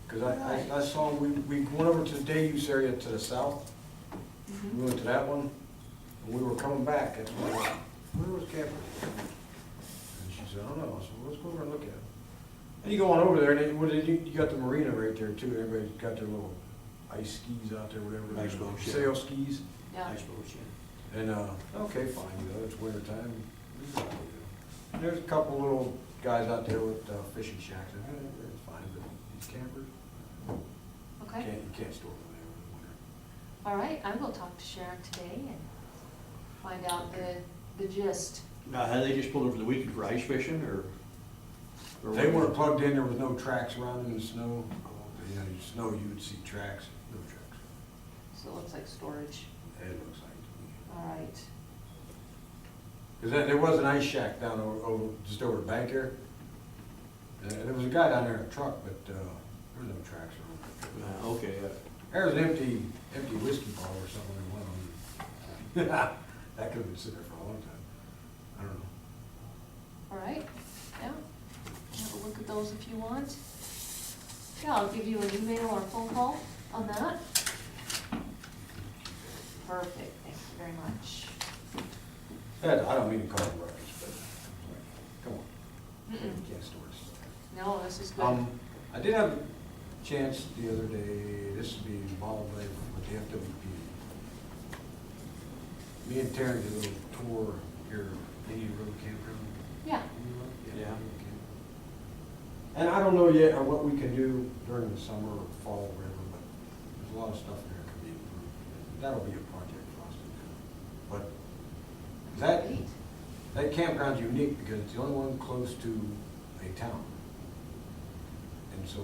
Cause I saw, we went over to the day use area to the south, we went to that one, and we were coming back, that's when I went, where was Camper? And she said, I don't know, I said, well, let's go over and look at it. And you go on over there, and you got the marina right there too, everybody's got their little ice skis out there, whatever. Ice boats, yeah. Sail skis. Yeah. I suppose, yeah. And, okay, fine, you know, it's winter time. And there's a couple little guys out there with fishing shacks, and it's fine, but these campers, Okay. you can't store them there in the winter. All right, I will talk to Sharon today and find out the gist. Now, had they just pulled in for the weekend for ice fishing, or? They weren't plugged in, there was no tracks around them in the snow. You know, you snow, you would see tracks, no tracks. So it looks like storage. It looks like to me. All right. Because there was an ice shack down just over the bank here. And there was a guy down there in a truck, but there was no tracks around. Okay, There was an empty whiskey bottle or something in one of them. That could have been sitting there for a long time. I don't know. All right, yeah. Have a look at those if you want. Yeah, I'll give you an email or phone call on that. Perfect, thank you very much. I don't mean to call them rubbish, but come on. Mm-mm. You can't store stuff. No, this is good. I did have a chance the other day, this would be involved with the FWP. Me and Terry did a little tour here, Indian Road Campground. Yeah, Yeah. And I don't know yet what we can do during the summer or fall, whatever, but there's a lot of stuff in there that can be improved. That'll be a project for us to do. But great. that campground's unique because it's the only one close to a town. And so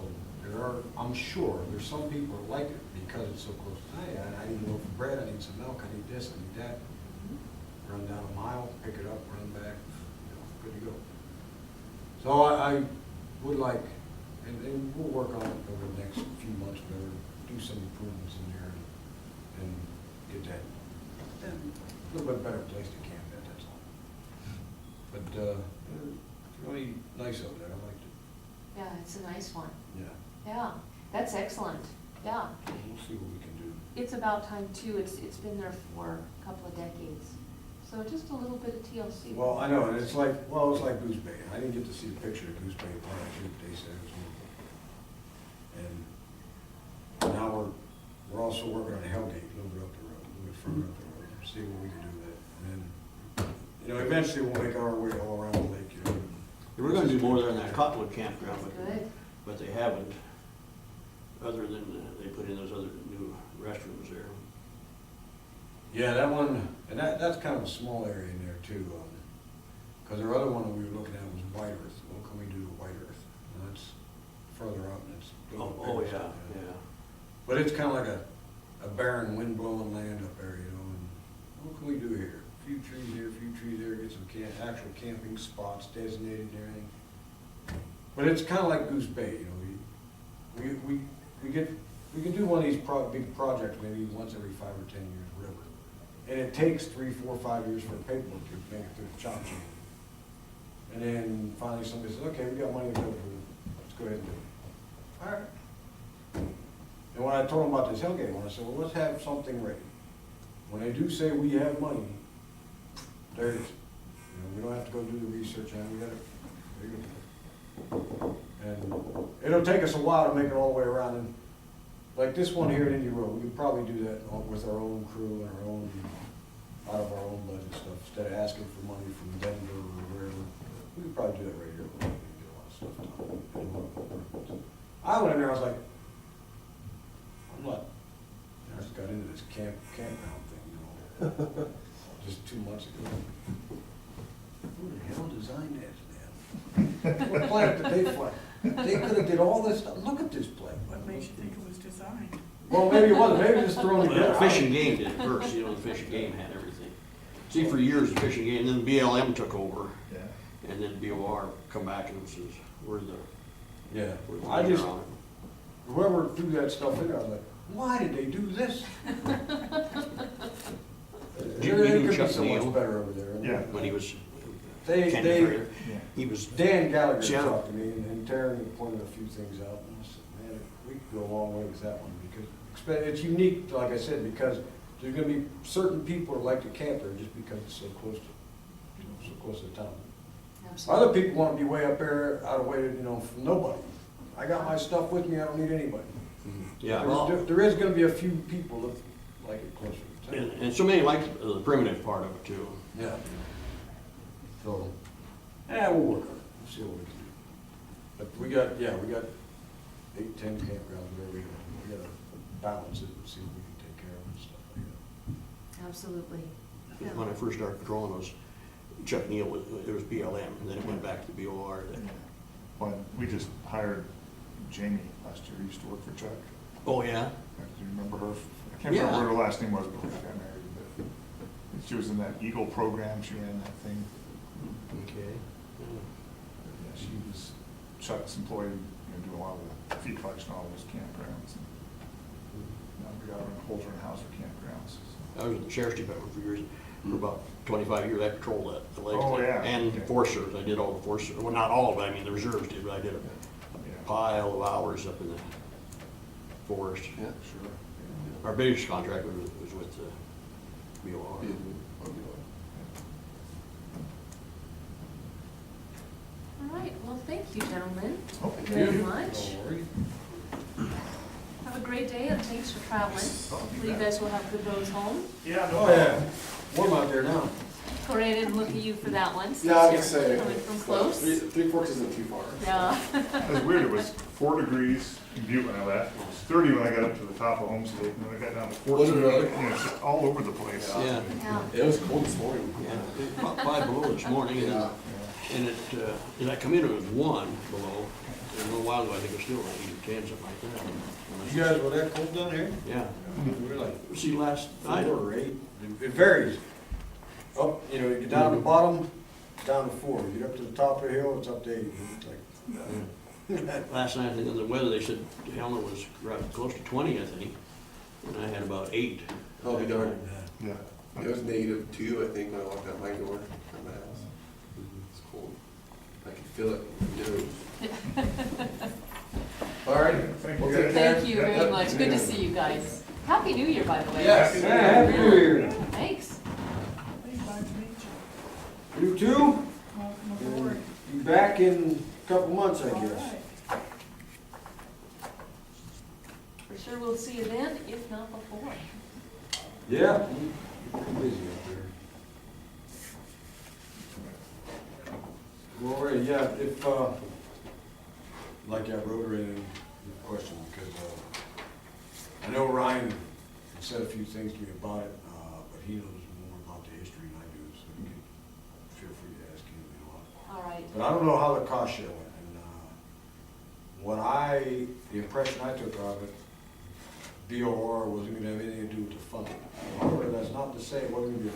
I'm sure there's some people that like it because it's so close. Hey, I need a loaf of bread, I need some milk, I need this, I need that. Run down a mile, pick it up, run back, good to go. So I would like, and we'll work on it over the next few months, whatever, do some improvements in there and get that a little bit better place to camp at, that's all. But it's really nice over there, I liked it. Yeah, it's a nice one. Yeah. Yeah, that's excellent. Yeah, We'll see what we can do. it's about time too. It's been there for a couple of decades. So just a little bit of TLC. Well, I know, and it's like Goose Bay. I didn't get to see the picture of Goose Bay Park, they said it was wonderful. And now we're also working on Hellgate, a little bit up the road. front of it, or see what we can do with it. And then, you know, eventually we'll make our way all around the lake, you know. We're gonna do more there in that Cottonwood campground, Good. but they haven't, other than they put in those other new restrooms there. Yeah, that one, and that's kind of a small area in there too, because our other one that we were looking at was White Earth. What can we do with White Earth? And that's further out and it's. a little Oh, bigger yeah, stuff, yeah. But it's kind of like a barren, wind-blowing land up there, you know, and what can we do here? A few trees here, a few trees there, get some actual camping spots designated and everything. But it's kind of like Goose Bay, you know, we can do one of these big projects maybe once every 5 or 10 years, whatever. And it takes 3, 4, 5 years for the paperwork to make it through the chop chain. And then finally somebody says, okay, we got money to go through, let's go ahead and do it. All right. And when I told them about this Hellgate one, I said, well, let's have something ready. When they do say we have money, there it is. You know, we don't have to go do the research on it, we got it. There you go. And it'll take us a while to make it all the way around. And like this one here at Indy Road, we could probably do that with our own crew and our own, out of our own budget stuff, instead of asking for money from Denver or wherever. We could probably do that right here. We can get a lot of stuff done. I went in there, I was like, I'm not, I just got into this campground thing, you know, just 2 months ago. Who the hell designed that, man? What planet did they fly? They could have did all this stuff. Look at this place. What makes you think it was designed? Well, maybe it wasn't. Maybe just throwing Well, it. Fish and Game did it first, you know, the Fish and Game had everything. See, for years, the Fish and Game, and then BLM took over, Yeah. and then BOR come back and says, we're the Yeah. I just, on it. Whoever threw that stuff in there, I was like, why did they do this? You Everything knew could be Chuck so Neal? much better over there. Yeah. When he was They- county they- trader, Yeah. he was, Dan Gallagher Yeah. talked to me, and Taryn pointed a few things out, and I said, man, we could go a long way with that one, because it's unique, like I said, because there's gonna be certain people that like to camp there just because it's so close to, you know, so close to town. Absolutely. Other people wanna be way up there, out of way, you know, from nobody. I got my stuff with me, I don't need anybody. yeah. There is gonna be a few people that like it closer to town. And so many like the primitive part of it too. Yeah. So, yeah, we'll work on it, we'll see what we can do. But we got 8, 10 campgrounds, whatever we gotta balance it and see what we can take care of and stuff like that. Absolutely. When I first started patrolling, it was Chuck Neal, it was BLM, and then it went back to BOR. Well, we just hired Jamie last year, who used to work for Chuck. Oh, yeah? Do you remember her? I can't remember Yeah. what her last name was before she got married, but she was in that Eagle program, she ran that thing. Okay. Yeah, she was Chuck's employee, you know, doing a lot of the feed collection, all those campgrounds. And now we got her in Holzer and Hauser campgrounds. I was in the sheriff's department for years, for about 25 years, I patrolled the lake. Oh, yeah. And Yeah. Forest Service, I did all the Forest Service, well, not all of it, I mean, the reserves did, but I did a Yeah. pile of hours up in the forest. Yeah, sure. Our biggest contract was with BOR. Yeah. All right, well, thank you, gentlemen, Oh, very you. much. Don't worry. Have a great day and thanks for traveling. Hopefully you guys will have good roads home. Yeah, no Oh, yeah, warm out there now. Corey, I didn't look at you for that one, since Yeah, I was gonna you're say. coming from close. Three Forks isn't too far. Yeah. It was weird, it was 4 degrees in Butte when I left, it was 30 when I got up to the top of Homestead, and then I got down to 14. Was it really? You know, it's just all over the place. Yeah. Yeah. It was cold this morning. Yeah, about 5 below this morning, and Yeah. and it, as I come in, it was 1 below, and a little while ago, I think it was still like 8 or 10, something like that. You guys were that cold down here? Yeah. We're like See, last night, 4 or 8. It varies. Up, you know, you get down to the bottom, it's down to 4. You get up to the top of the hill, it's up to 8. It's like, last night, I think on the weather, they said Helmer was right close to 20, I think, and I had about 8. Oh, good darn. Yeah. It was -2, I think, when I walked out my door at my house. It's cold. I can feel it. All right. Thank We'll you, take guys. care. Thank you very Yep. much. Good to see you guys. Happy New Year, by the way. Yes. yeah, happy New Year. Thanks. Please, glad to meet you. You too? Welcome aboard. Be back in a couple months, I All guess. right. For sure we'll see you then, if not before. Yeah, pretty busy up there. Well, yeah, if, like that Rotary and question, because, I know Ryan said a few things to me about it, but he knows more about the history than I do, so you can feel free to ask him, you know. All right. But I don't know how the cost share went, and, the impression I took of it, DOR wasn't gonna have anything to do with the fund. However, that's not to say it wasn't gonna be a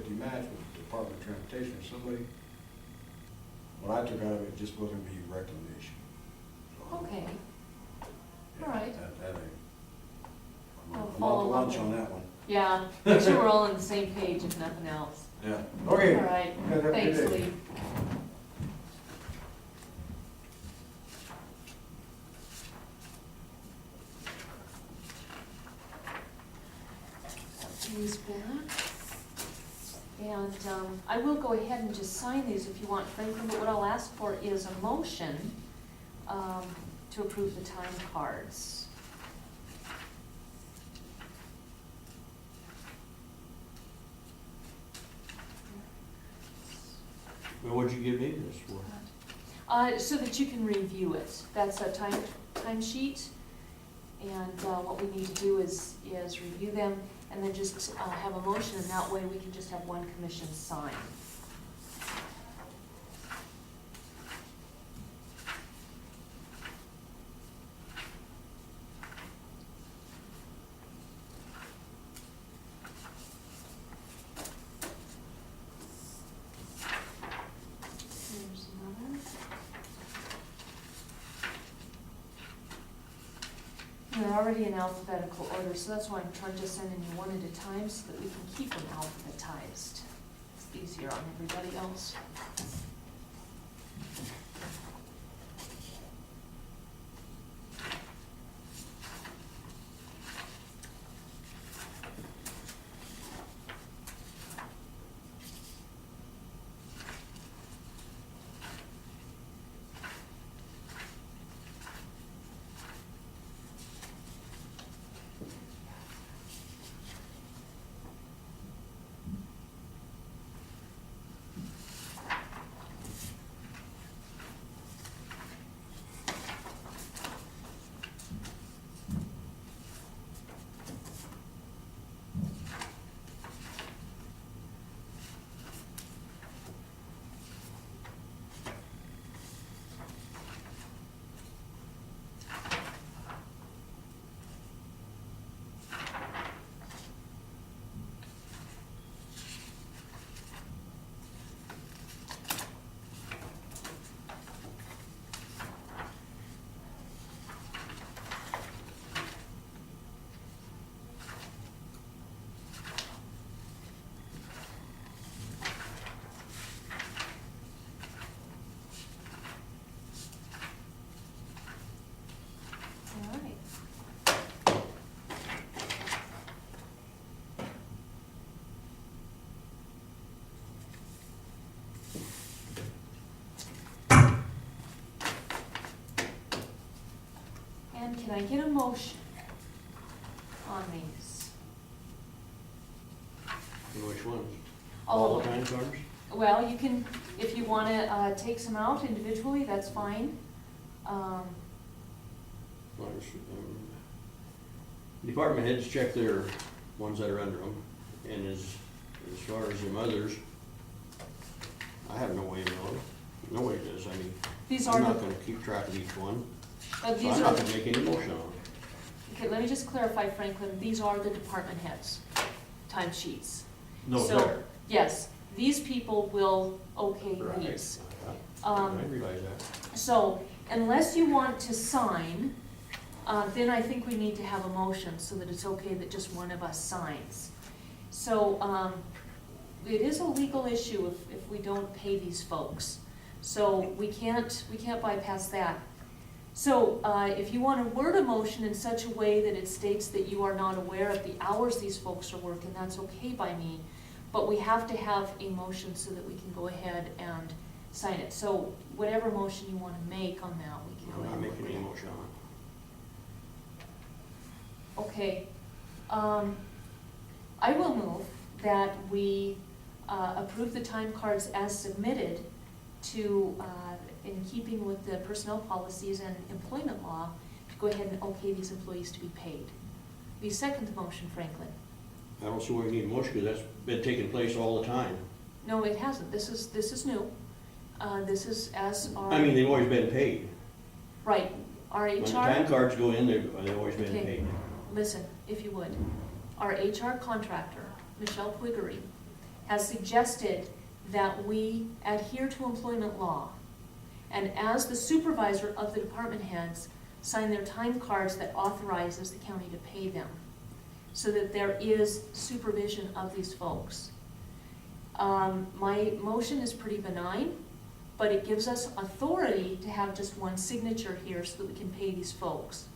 50-50 match with the Department of Transportation or somebody. What I took out of it just wasn't gonna be reclamation. So, Okay, yeah, all right. That ain't. I'll I'm out follow to lunch up. on that one. yeah, make sure we're all on the same page if nothing else. Yeah, okay. All right, Have a good thanks, day. Lee. Put these back. And I will go ahead and just sign these if you want, Franklin, but what I'll ask for is a motion to approve the time cards. Well, what'd you give me this for? So that you can review it. That's a time sheet. And what we need to do is review them and then just have a motion, and that way we can just have one commission sign. Here's another. And they're already in alphabetical order, so that's why I'm trying to send you one at a time so that we can keep them alphabetized. It's easier on everybody else. All right. And can I get a motion on these? Which ones? All All of the them. time cards? Well, you can, if you wanna take some out individually, that's fine. Well, department heads check their ones that are under them, and as far as them others, I have no way of knowing. Nobody does, I mean, These are I'm not the, gonna keep track of each one, so these I'm are, not gonna make any motion on it. okay, let me just clarify, Franklin, these are the department heads' timesheets. No, So, there. yes, these people will okay Right. these. I realize that. So unless you want to sign, then I think we need to have a motion so that it's okay that just one of us signs. So it is a legal issue if we don't pay these folks. So we can't bypass that. So if you want to word a motion in such a way that it states that you are not aware of the hours these folks are working, that's okay by me. But we have to have a motion so that we can go ahead and sign it. So whatever motion you want to make on that, we can go I'm ahead not and making work any it. motion on it. Okay. I will move that we approve the time cards as submitted to, in keeping with the personnel policies and employment law, to go ahead and okay these employees to be paid. Will you second the motion, Franklin? I don't see why we need a motion, because that's been taking place all the time. No, it hasn't. This is new. This is as our. I mean, they've always been paid. Right, our When the time HR, cards go in, they've always been Okay. paid. listen, if you would. Our HR contractor, Michelle Quiggery, has suggested that we adhere to employment law. And as the supervisor of the department heads, sign their time cards that authorizes the county to pay them, so that there is supervision of these folks. My motion is pretty benign, but it gives us authority to have just one signature here so that we can pay these folks.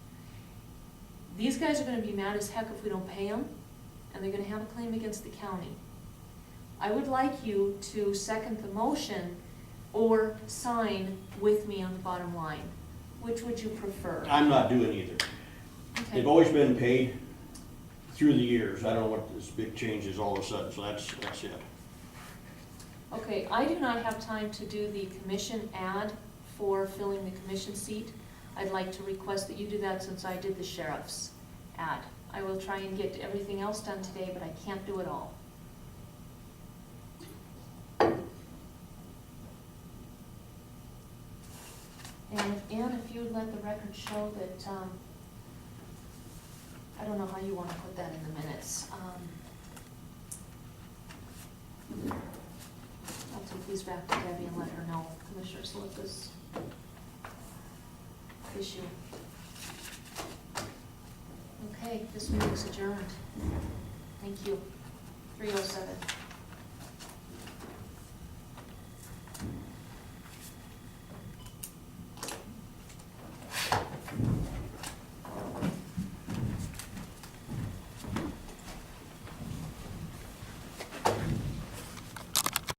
These guys are gonna be mad as heck if we don't pay them, and they're gonna have a claim against the county. I would like you to second the motion or sign with me on the bottom line. Which would you prefer? I'm not doing either. Okay. They've always been paid through the years. I don't know what this big change is all of a sudden, so that's it. Okay, I do not have time to do the commission ad for filling the commission seat. I'd like to request that you do that since I did the sheriff's ad. I will try and get everything else done today, but I can't do it all. And Ann, if you would let the record show that, I don't know how you want to put that in the minutes. I'll take these back to Debbie and let her know Commissioner Slippa's issue. Okay, this meeting's adjourned. Thank you. 3:07.